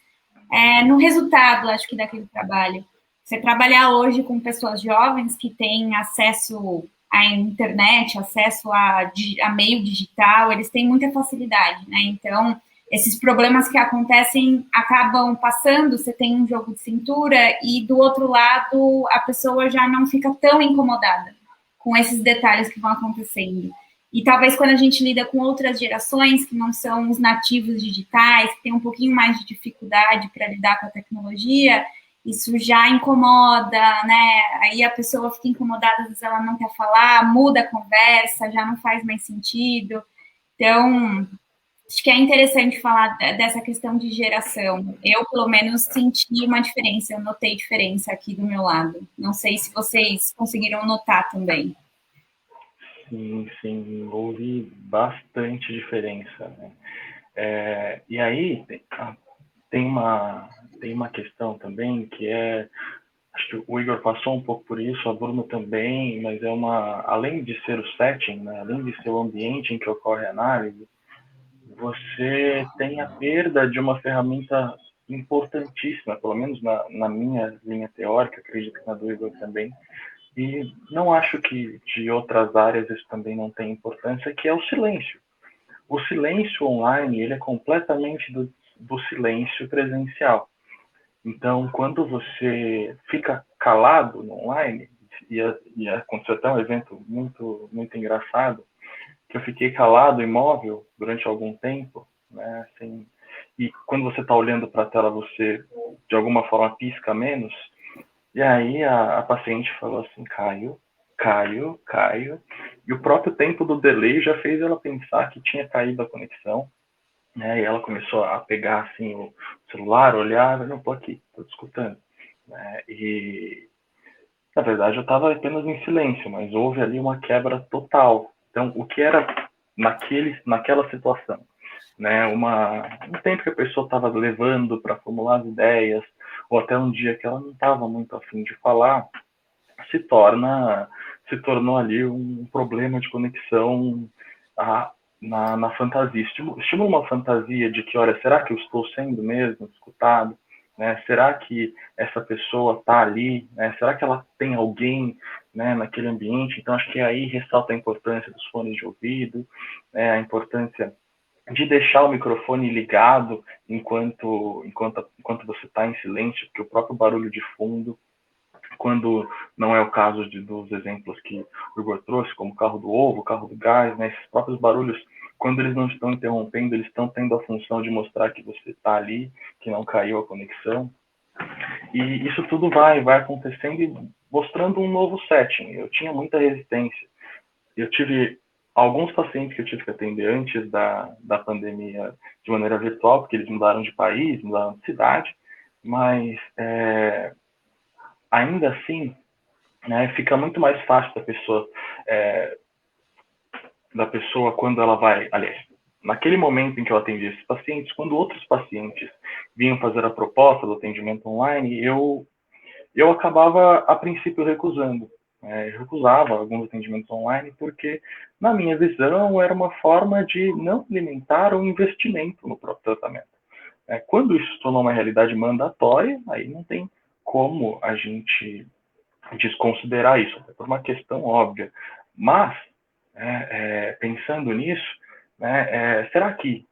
[SPEAKER 2] no resultado, acho que, daquele trabalho. Você trabalhar hoje com pessoas jovens que têm acesso à internet, acesso a meio digital, eles têm muita facilidade, né? Então, esses problemas que acontecem acabam passando, você tem um jogo de cintura e, do outro lado, a pessoa já não fica tão incomodada com esses detalhes que vão acontecendo. E talvez quando a gente lida com outras gerações que não são os nativos digitais, que têm um pouquinho mais de dificuldade para lidar com a tecnologia, isso já incomoda, né? Aí a pessoa fica incomodada, às vezes ela não quer falar, muda a conversa, já não faz mais sentido. Então, acho que é interessante falar dessa questão de geração. Eu, pelo menos, senti uma diferença, eu notei diferença aqui do meu lado. Não sei se vocês conseguiram notar também.
[SPEAKER 4] Sim, houve bastante diferença, né? E aí tem uma questão também que acho que o Igor passou um pouco por isso, a Bruna também, mas além de ser o setting, né, além de ser o ambiente em que ocorre a análise, você tem a perda de uma ferramenta importantíssima, pelo menos na minha linha teórica, acredito que na do Igor também, e não acho que de outras áreas isso também não tem importância, que é o silêncio. O silêncio online, ele é completamente do silêncio presencial. Então, quando você fica calado no online, e aconteceu até um evento muito, muito engraçado, que eu fiquei calado, imóvel, durante algum tempo, né, assim, e quando você está olhando para a tela, você, de alguma forma, pisca menos, e aí a paciente falou assim, Caio, e o próprio tempo do delay já fez ela pensar que tinha caído a conexão, né, e ela começou a pegar assim o celular, olhar, não, tô aqui, tô te escutando, né, e na verdade eu estava apenas em silêncio, mas houve ali uma quebra total. Então, o que era naquela situação, né, um tempo que a pessoa estava levando para formular as ideias, ou até um dia que ela não estava muito afim de falar, se tornou ali um problema de conexão na fantasia. Estimula uma fantasia de que, olha, será que eu estou sendo mesmo escutado? Né? Será que essa pessoa está ali? Né? Será que ela tem alguém, né, naquele ambiente? Então, acho que aí ressalta a importância dos fones de ouvido, né, a importância de deixar o microfone ligado enquanto você está em silêncio, porque o próprio barulho de fundo, quando não é o caso dos exemplos que o Igor trouxe, como o carro do ovo, o carro do gás, né, esses próprios barulhos, quando eles não estão interrompendo, eles estão tendo a função de mostrar que você está ali, que não caiu a conexão. E isso tudo vai acontecendo e mostrando um novo setting. Eu tinha muita resistência. Eu tive alguns pacientes que eu tive que atender antes da pandemia de maneira virtual, porque eles mudaram de país, mudaram de cidade, mas ainda assim, né, fica muito mais fácil da pessoa quando ela vai, aliás, naquele momento em que eu atendi esses pacientes, quando outros pacientes vinham fazer a proposta do atendimento online, eu acabava, a princípio, recusando. Eu recusava alguns atendimentos online porque, na minha visão, era uma forma de não alimentar um investimento no próprio tratamento. Quando isso se tornou uma realidade mandatória, aí não tem como a gente desconsiderar isso, até por uma questão óbvia. Mas, pensando nisso, né, será que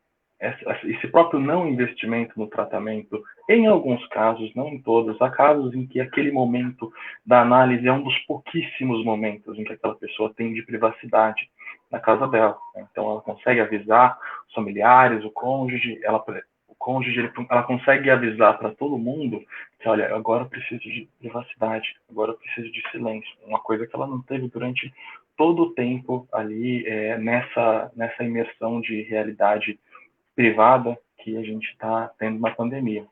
[SPEAKER 4] esse próprio não investimento no tratamento, em alguns casos, não em todos, há casos em que aquele momento da análise é um dos pouquíssimos momentos em que aquela pessoa tem de privacidade na casa dela, né? Então ela consegue avisar os familiares, o cônjuge, ela consegue avisar para todo mundo que, olha, agora eu preciso de privacidade, agora eu preciso de silêncio, uma coisa que ela não teve durante todo o tempo ali nessa imersão de realidade privada que a gente está tendo na pandemia.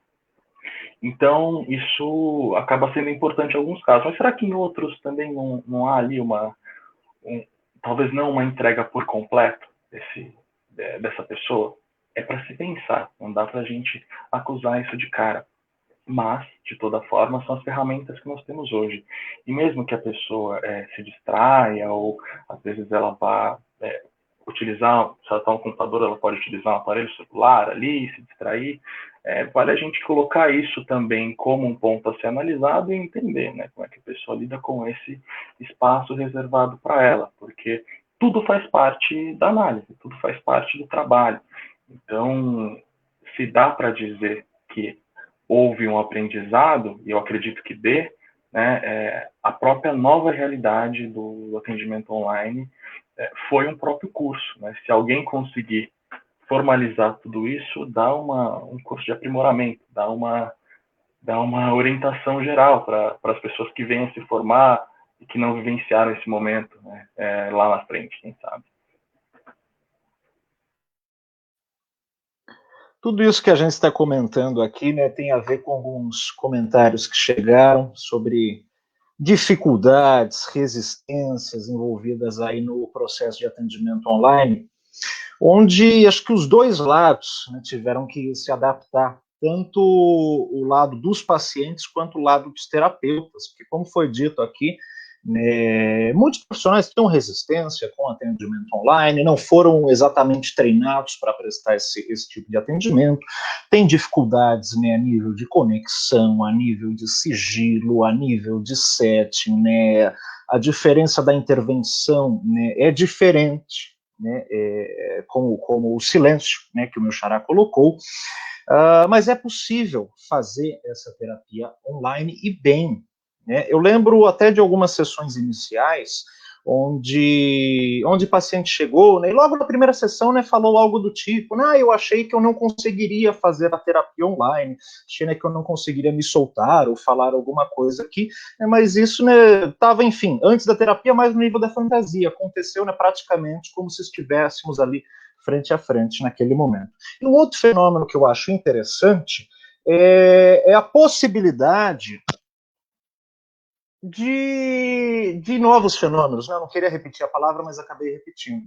[SPEAKER 4] Então, isso acaba sendo importante em alguns casos. Mas será que em outros também não há ali talvez não uma entrega por completo dessa pessoa? É para se pensar, não dá para a gente acusar isso de cara. mas, de toda forma, são as ferramentas que nós temos hoje. E mesmo que a pessoa se distraia, ou às vezes ela vá utilizar, se ela está no computador, ela pode utilizar um aparelho celular ali, se distrair, vale a gente colocar isso também como um ponto a ser analisado e entender, né, como é que a pessoa lida com esse espaço reservado para ela, porque tudo faz parte da análise, tudo faz parte do trabalho. Então, se dá para dizer que houve um aprendizado, e eu acredito que dê, né, a própria nova realidade do atendimento online foi um próprio curso. Né? Se alguém conseguir formalizar tudo isso, dá um curso de aprimoramento, dá uma orientação geral para as pessoas que venham se formar e que não vivenciaram esse momento, né, lá na frente, quem sabe.
[SPEAKER 1] Tudo isso que a gente está comentando aqui, né, tem a ver com alguns comentários que chegaram sobre dificuldades, resistências envolvidas aí no processo de atendimento online, onde acho que os dois lados, né, tiveram que se adaptar, tanto o lado dos pacientes quanto o lado dos terapeutas, porque como foi dito aqui, né, muitos profissionais têm resistência com atendimento online, não foram exatamente treinados para prestar esse tipo de atendimento, tem dificuldades, né, a nível de conexão, a nível de sigilo, a nível de setting, né, a diferença da intervenção, né, é diferente, né, como o silêncio, né, que o meu xará colocou, mas é possível fazer essa terapia online e bem. Né? Eu lembro até de algumas sessões iniciais onde o paciente chegou, né, e logo na primeira sessão, né, falou algo do tipo, eu achei que eu não conseguiria fazer a terapia online, achei, né, que eu não conseguiria me soltar ou falar alguma coisa aqui, né, mas isso estava, né, enfim, antes da terapia, mais no nível da fantasia, aconteceu, né, praticamente como se estivéssemos ali frente a frente naquele momento. E um outro fenômeno que eu acho interessante é a possibilidade de novos fenômenos, né? Eu não queria repetir a palavra, mas acabei repetindo,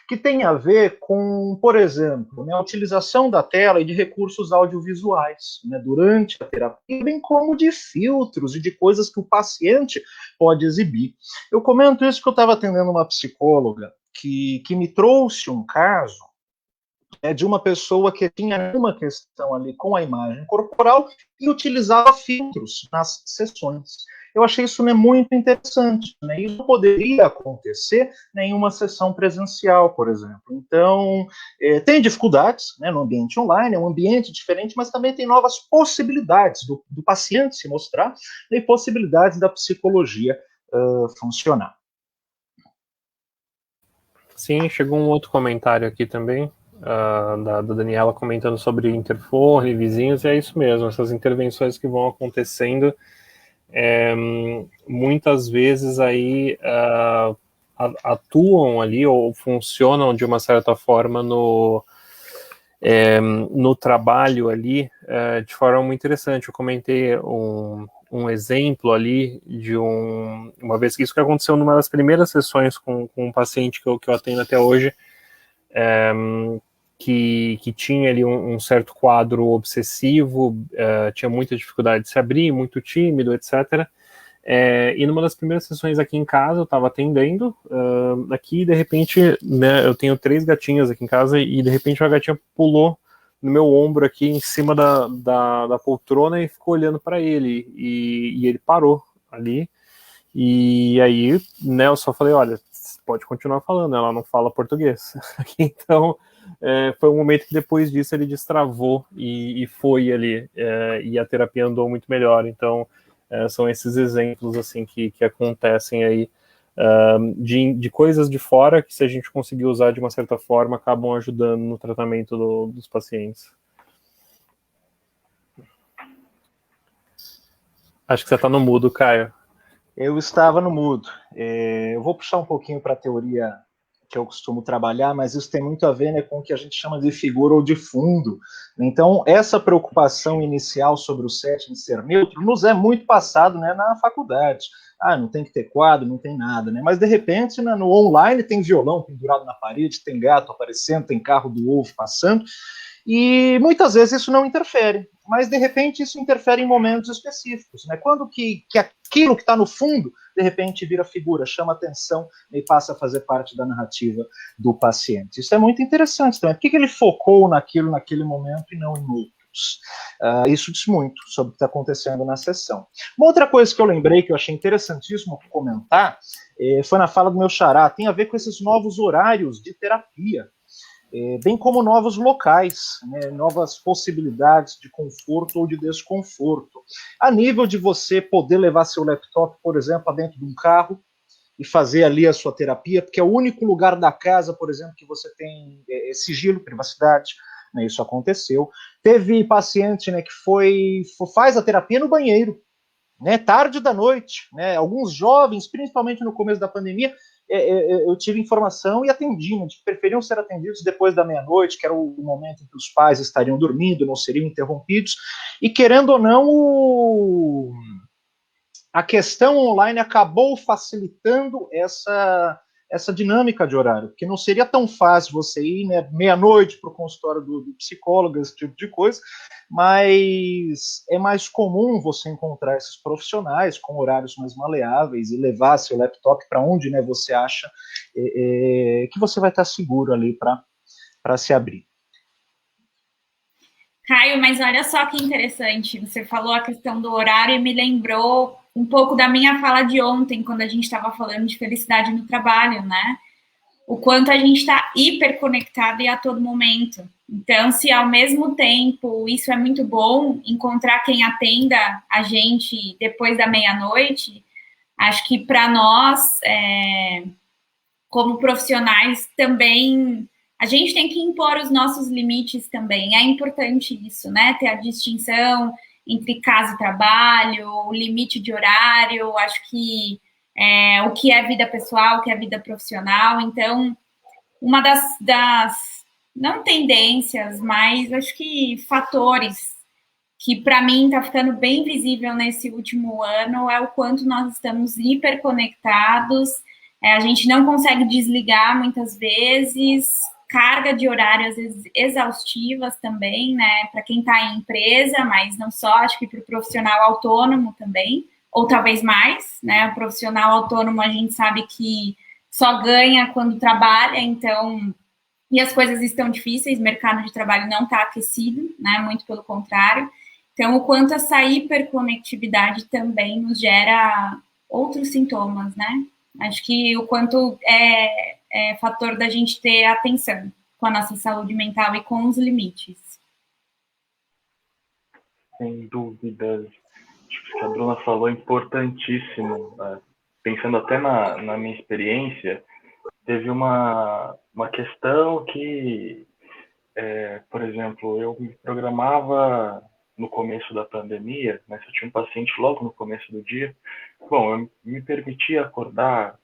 [SPEAKER 1] que tem a ver com, por exemplo, né, a utilização da tela e de recursos audiovisuais, né, durante a terapia, bem como de filtros e de coisas que o paciente pode exibir. Eu comento isso porque eu estava atendendo uma psicóloga que me trouxe um caso de uma pessoa que tinha uma questão ali com a imagem corporal e utilizava filtros nas sessões. Eu achei isso, né, muito interessante. Né? Isso poderia acontecer, né, em uma sessão presencial, por exemplo. Então, tem dificuldades, né, no ambiente online, é um ambiente diferente, mas também tem novas possibilidades do paciente se mostrar, né, e possibilidades da psicologia funcionar.
[SPEAKER 3] Sim, chegou um outro comentário aqui também, da Daniela comentando sobre interfone, vizinhos, e é isso mesmo, essas intervenções que vão acontecendo, muitas vezes aí atuam ali ou funcionam de uma certa forma no trabalho ali de forma muito interessante. Eu comentei um exemplo ali de uma vez que isso que aconteceu numa das primeiras sessões com um paciente que eu atendo até hoje, que tinha ali um certo quadro obsessivo, tinha muita dificuldade de se abrir, muito tímido, etc. E numa das primeiras sessões aqui em casa, eu estava atendendo, aqui de repente, né, eu tenho 3 gatinhas aqui em casa, e de repente uma gatinha pulou no meu ombro aqui em cima da poltrona e ficou olhando para ele, e ele parou ali, e aí, né, eu só falei, olha, pode continuar falando, ela não fala português. Então, foi um momento que depois disso ele destravou e foi ali, e a terapia andou muito melhor. Então, são esses exemplos assim que acontecem aí, de coisas de fora que, se a gente conseguir usar de uma certa forma, acabam ajudando no tratamento dos pacientes. Acho que você está no mudo, Caio.
[SPEAKER 1] Eu estava no mudo. Eu vou puxar um pouquinho para a teoria que eu costumo trabalhar, mas isso tem muito a ver, né, com o que a gente chama de figura ou de fundo. Então, essa preocupação inicial sobre o setting ser neutro nos é muito passado, né, na faculdade. Não tem que ter quadro, não tem nada, né? Mas, de repente, né, no online tem violão pendurado na parede, tem gato aparecendo, tem carro do ovo passando, E muitas vezes isso não interfere, mas de repente isso interfere em momentos específicos, né? Quando que aquilo que está no fundo, de repente vira figura, chama atenção e passa a fazer parte da narrativa do paciente. Isso é muito interessante também. Por que ele focou naquilo naquele momento e não em outros? Isso diz muito sobre o que está acontecendo na sessão. Uma outra coisa que eu lembrei, que eu achei interessantíssimo comentar, foi na fala do meu xará, tem a ver com esses novos horários de terapia, bem como novos locais, né, novas possibilidades de conforto ou de desconforto. A nível de você poder levar seu laptop, por exemplo, dentro de um carro e fazer ali a sua terapia, porque é o único lugar da casa, por exemplo, que você tem sigilo, privacidade, né, isso aconteceu. Teve paciente, né, que faz a terapia no banheiro, né, tarde da noite, né, alguns jovens, principalmente no começo da pandemia, eu tive informação e atendi, né, que preferiam ser atendidos depois da meia-noite, que era o momento em que os pais estariam dormindo, não seriam interrompidos, e querendo ou não, a questão online acabou facilitando essa dinâmica de horário, porque não seria tão fácil você ir, né, meia-noite para o consultório do psicólogo, esse tipo de coisa, mas é mais comum você encontrar esses profissionais com horários mais maleáveis e levar seu laptop para onde, né, você acha que você vai estar seguro ali para se abrir.
[SPEAKER 2] Caio, mas olha só que interessante, você falou a questão do horário e me lembrou um pouco da minha fala de ontem, quando a gente estava falando de felicidade no trabalho, né? O quanto a gente está hiperconectado e a todo momento. Então, se ao mesmo tempo isso é muito bom, encontrar quem atenda a gente depois da meia-noite, acho que para nós, como profissionais, também a gente tem que impor os nossos limites também. É importante isso, né? Ter a distinção entre casa e trabalho, o limite de horário, acho que o que é vida pessoal, o que é vida profissional. Então, uma das não tendências, mas acho que fatores que para mim está ficando bem visível nesse último ano é o quanto nós estamos hiperconectados, a gente não consegue desligar muitas vezes, carga de horário às vezes exaustivas também, né, para quem está em empresa, mas não só, acho que para o profissional autônomo também, ou talvez mais, né, o profissional autônomo a gente sabe que só ganha quando trabalha, então, e as coisas estão difíceis, o mercado de trabalho não está aquecido, né, muito pelo contrário. Então, o quanto essa hiperconectividade também nos gera outros sintomas, né? Acho que o quanto é fator da gente ter atenção com a nossa saúde mental e com os limites.
[SPEAKER 4] Sem dúvidas. Acho que o que a Bruna falou é importantíssimo. Pensando até na minha experiência, teve uma questão que, por exemplo, eu me programava no começo da pandemia, né, se eu tinha um paciente logo no começo do dia, bom, eu me permitia acordar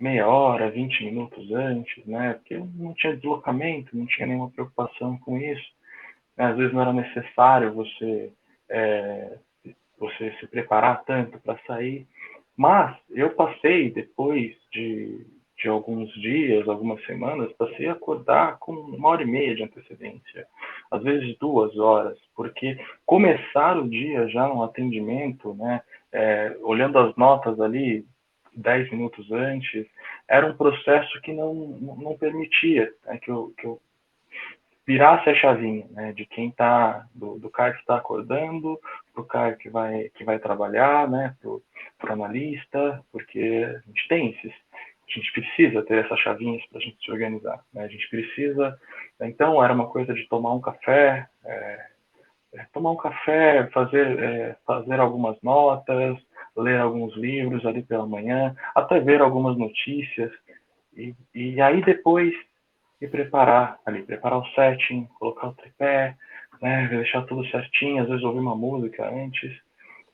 [SPEAKER 4] meia hora, 20 minutos antes, né, porque eu não tinha deslocamento, não tinha nenhuma preocupação com isso. Às vezes não era necessário você se preparar tanto para sair, mas eu passei, depois de alguns dias, algumas semanas, passei a acordar com 1h30 de antecedência, às vezes 2 horas, porque começar o dia já no atendimento, né, olhando as notas ali 10 minutos antes, era um processo que não permitia, né, que eu virasse a chavinha, né, de quem está, do cara que está acordando, pro cara que vai trabalhar, né, pro analista, porque a gente precisa ter essas chavinhas para a gente se organizar, né, a gente precisa, então era uma coisa de tomar um café, fazer algumas notas, ler alguns livros ali pela manhã, até ver algumas notícias, e aí depois me preparar o setting, colocar o tripé, né, deixar tudo certinho, às vezes ouvir uma música antes,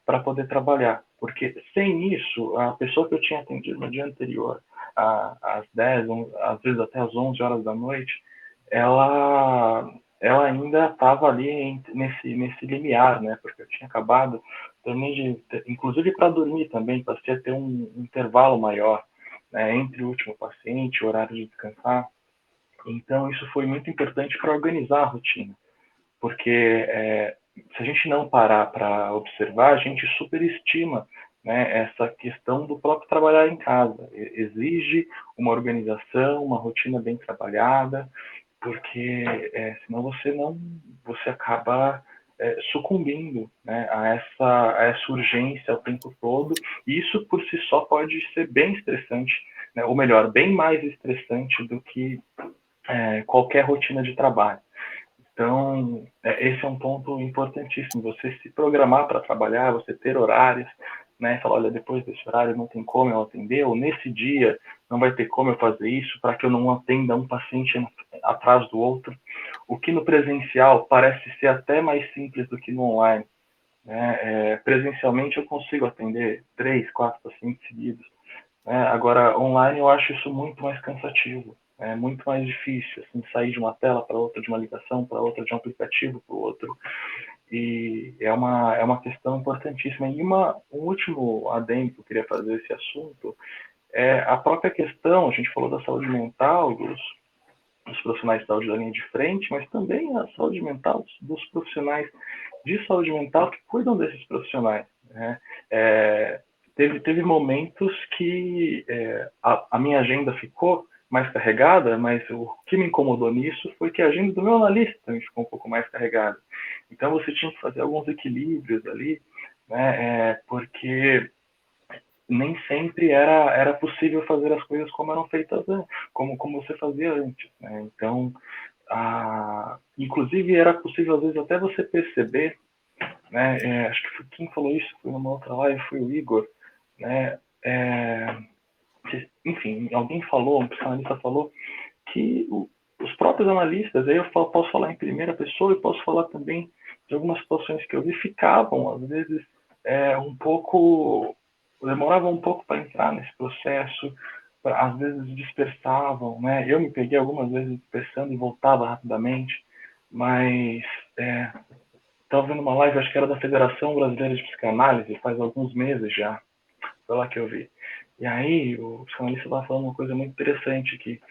[SPEAKER 4] para poder trabalhar. Porque sem isso, a pessoa que eu tinha atendido no dia anterior, às 10, às vezes até às 11 horas da noite, ela ainda estava ali nesse limiar, né, porque eu tinha acabado também inclusive para dormir também, passei a ter um intervalo maior, né, entre o último paciente, o horário de descansar. Então, isso foi muito importante para organizar a rotina, porque se a gente não parar para observar, a gente superestima, né, essa questão do próprio trabalhar em casa. Exige uma organização, uma rotina bem trabalhada, porque senão você acaba sucumbindo, né, a essa urgência o tempo todo, e isso por si só pode ser bem estressante, né, ou melhor, bem mais estressante do que qualquer rotina de trabalho. Então, esse é um ponto importantíssimo, você se programar para trabalhar, você ter horários, né, falar, olha, depois desse horário não tem como eu atender, ou nesse dia não vai ter como eu fazer isso, para que eu não atenda um paciente atrás do outro, o que no presencial parece ser até mais simples do que no online. Né? Presencialmente eu consigo atender 3, 4 pacientes seguidos, né? Agora, online eu acho isso muito mais cansativo. É muito mais difícil, assim, sair de uma tela para outra, de uma ligação para outra, de um aplicativo para o outro. E é uma questão importantíssima. E um último adendo que eu queria fazer esse assunto é a própria questão, a gente falou da saúde mental, dos profissionais de saúde da linha de frente, mas também a saúde mental dos profissionais de saúde mental que cuidam desses profissionais, né? Teve momentos que a minha agenda ficou mais carregada, mas o que me incomodou nisso foi que a agenda do meu analista também ficou um pouco mais carregada. Então você tinha que fazer alguns equilíbrios ali, né? Porque nem sempre era possível fazer as coisas como eram feitas antes, como você fazia antes, né? Então, inclusive era possível às vezes até você perceber, né? Acho que foi quem falou isso, foi numa outra live, foi o Igor, né? Enfim, alguém falou, um psicanalista falou que os próprios analistas, aí eu posso falar em primeira pessoa e posso falar também de algumas situações que eu vi, ficavam às vezes um pouco, demoravam um pouco para entrar nesse processo, às vezes dispersavam, né? Eu me peguei algumas vezes dispersando e voltava rapidamente, mas estava vendo uma live, acho que era da Federação Brasileira de Psicanálise, faz alguns meses já, foi lá que eu vi. E aí o psicanalista estava falando uma coisa muito interessante, que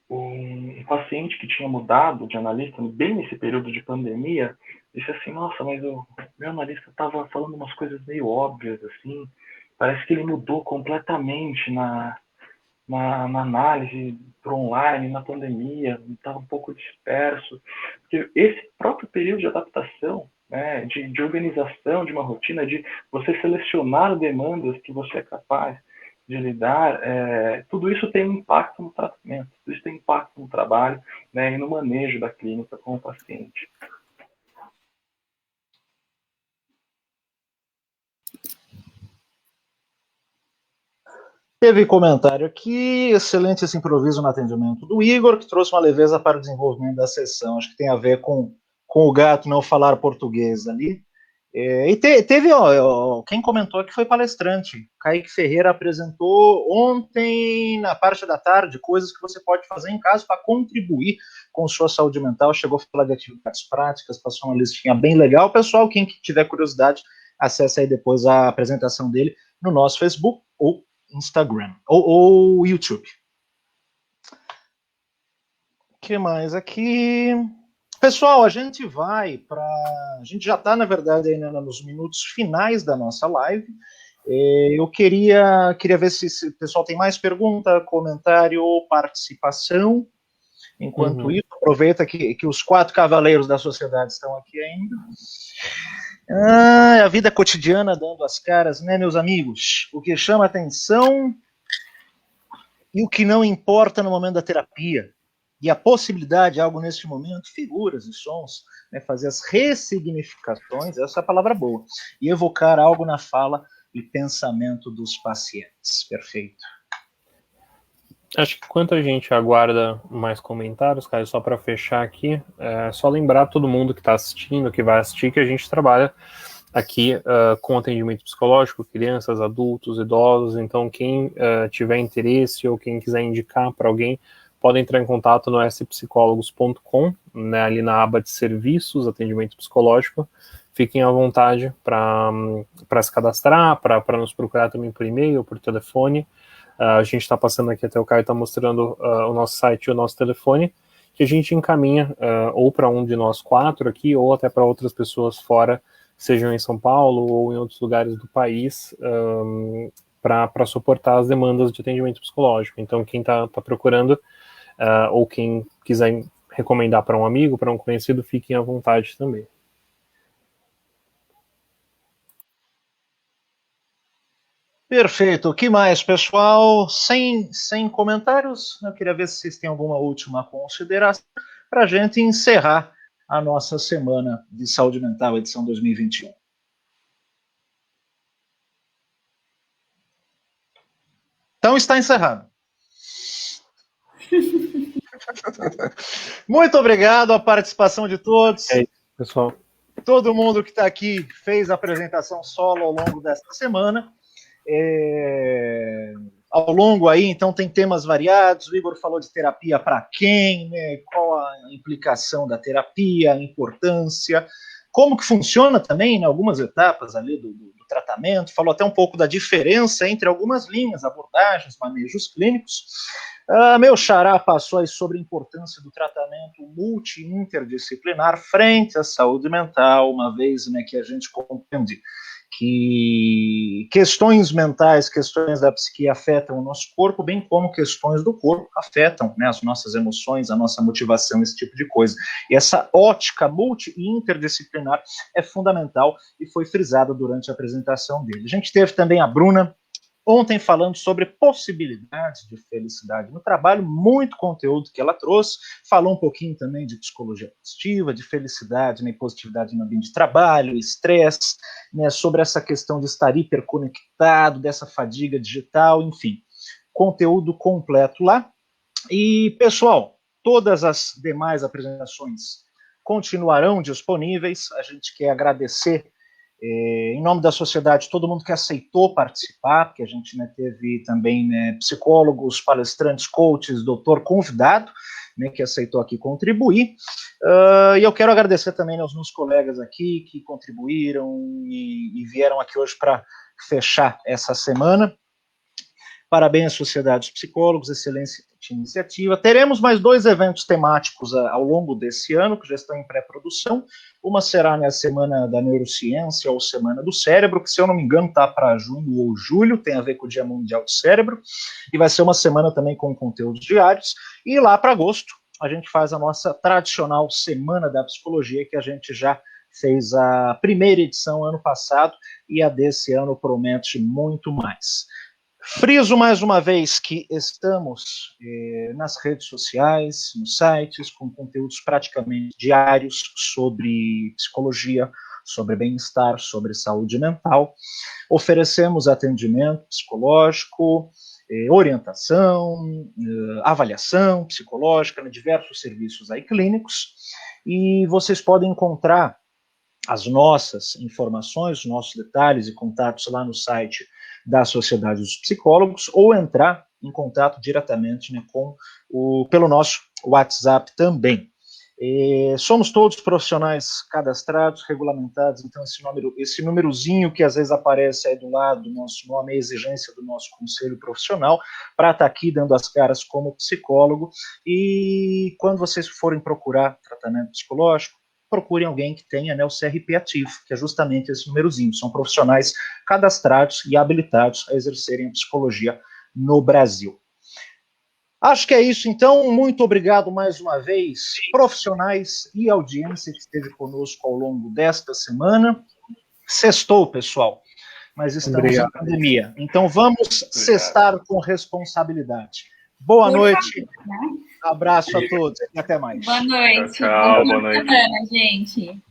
[SPEAKER 4] um paciente que tinha mudado de analista bem nesse período de pandemia disse assim, nossa, mas o meu analista estava falando umas coisas meio óbvias, assim, parece que ele mudou completamente na análise para online, na pandemia, estava um pouco disperso. Porque esse próprio período de adaptação, né, de organização de uma rotina, de você selecionar demandas que você é capaz de lidar, tudo isso tem um impacto no tratamento, tudo isso tem impacto no trabalho, né, e no manejo da clínica com o paciente.
[SPEAKER 1] Teve comentário aqui, excelente esse improviso no atendimento do Igor, que trouxe uma leveza para o desenvolvimento da sessão. Acho que tem a ver com o gato não falar português ali. E teve, quem comentou que foi palestrante. Kaique Ferreira apresentou ontem, na parte da tarde, coisas que você pode fazer em casa para contribuir com sua saúde mental. Chegou a falar de atividades práticas, passou uma listinha bem legal. Pessoal, quem tiver curiosidade, acesse aí depois a apresentação dele no nosso Facebook ou Instagram ou YouTube. O que mais aqui? Pessoal, a gente já está, na verdade, ainda nos minutos finais da nossa live. Eu queria ver se o pessoal tem mais pergunta, comentário ou participação. Enquanto isso, aproveita que os 4 cavaleiros da sociedade estão aqui ainda. A vida cotidiana dando as caras, né, meus amigos? O que chama atenção e o que não importa no momento da terapia. E a possibilidade, algo neste momento, figuras e sons, né, fazer as ressignificações, essa é a palavra boa, e evocar algo na fala e pensamento dos pacientes. Perfeito.
[SPEAKER 3] Acho que enquanto a gente aguarda mais comentários, cara, só para fechar aqui, só lembrar todo mundo que está assistindo, que vai assistir, que a gente trabalha aqui com atendimento psicológico, crianças, adultos, idosos, então quem tiver interesse ou quem quiser indicar para alguém, pode entrar em contato no spsicólogos.com, né, ali na aba de serviços, atendimento psicológico. Fiquem à vontade para se cadastrar, para nos procurar também por e-mail, por telefone. A gente está passando aqui, até o Caio está mostrando o nosso site e o nosso telefone, que a gente encaminha ou para um de nós 4 aqui, ou até para outras pessoas fora, sejam em São Paulo ou em outros lugares do país, para suportar as demandas de atendimento psicológico. Então, quem está procurando, ou quem quiser recomendar para um amigo, para um conhecido, fiquem à vontade também.
[SPEAKER 1] Perfeito. O que mais, pessoal? Sem comentários, eu queria ver se vocês têm alguma última consideração para a gente encerrar a nossa Semana de Saúde Mental, edição 2021. Então está encerrado. Muito obrigado a participação de todos.
[SPEAKER 3] É isso, pessoal.
[SPEAKER 1] Todo mundo que está aqui fez a apresentação solo ao longo desta semana. Ao longo aí, então, tem temas variados. O Igor falou de terapia para quem, né? Qual a implicação da terapia, a importância, como que funciona também, né, algumas etapas ali do tratamento. Falou até um pouco da diferença entre algumas linhas, abordagens, manejos clínicos. Meu xará passou aí sobre a importância do tratamento multi-interdisciplinar frente à saúde mental, uma vez, né, que a gente compreende que questões mentais, questões da psique afetam o nosso corpo, bem como questões do corpo afetam, né, as nossas emoções, a nossa motivação, esse tipo de coisa. E essa ótica multi e interdisciplinar é fundamental e foi frisada durante a apresentação dele. A gente teve também a Bruna ontem falando sobre possibilidades de felicidade no trabalho, muito conteúdo que ela trouxe, falou um pouquinho também de psicologia positiva, de felicidade, né, positividade no ambiente de trabalho, estresse, né, sobre essa questão de estar hiperconectado, dessa fadiga digital, enfim, conteúdo completo lá. E, pessoal, todas as demais apresentações continuarão disponíveis. A gente quer agradecer em nome da sociedade, todo mundo que aceitou participar, porque a gente, né, teve também, né, psicólogos, palestrantes, coaches, doutor convidado, né, que aceitou aqui contribuir. E eu quero agradecer também aos meus colegas aqui que contribuíram e vieram aqui hoje para fechar essa semana. Parabéns à Sociedade de Psicólogos, excelente iniciativa. Teremos mais 2 eventos temáticos ao longo desse ano, que já estão em pré-produção. Uma será na Semana da Neurociência, ou Semana do Cérebro, que, se eu não me engano, está para junho ou julho, tem a ver com o Dia Mundial do Cérebro, e vai ser uma semana também com conteúdos diários. E lá para agosto, a gente faz a nossa tradicional Semana da Psicologia, que a gente já fez a primeira edição ano passado, e a desse ano promete muito mais. Friso mais uma vez que estamos nas redes sociais, nos sites, com conteúdos praticamente diários sobre psicologia, sobre bem-estar, sobre saúde mental. Oferecemos atendimento psicológico, orientação, avaliação psicológica, né, diversos serviços aí clínicos, e vocês podem encontrar as nossas informações, os nossos detalhes e contatos lá no site da Sociedade dos Psicólogos, ou entrar em contato diretamente, né, pelo nosso WhatsApp também. Somos todos profissionais cadastrados, regulamentados, então esse númerozinho que às vezes aparece aí do lado do nosso nome é a exigência do nosso conselho profissional para estar aqui dando as caras como psicólogo. E quando vocês forem procurar tratamento psicológico, procurem alguém que tenha, né, o CRP ativo, que é justamente esse númerozinho. São profissionais cadastrados e habilitados a exercerem a psicologia no Brasil. Acho que é isso, então. Muito obrigado mais uma vez, profissionais e audiência que esteve conosco ao longo desta semana. Sextou, pessoal, mas estamos em pandemia. Então vamos sextar com responsabilidade. Boa noite. Abraço a todos e até mais.
[SPEAKER 2] Boa noite.
[SPEAKER 4] Tchau, boa noite.
[SPEAKER 2] Boa semana, gente.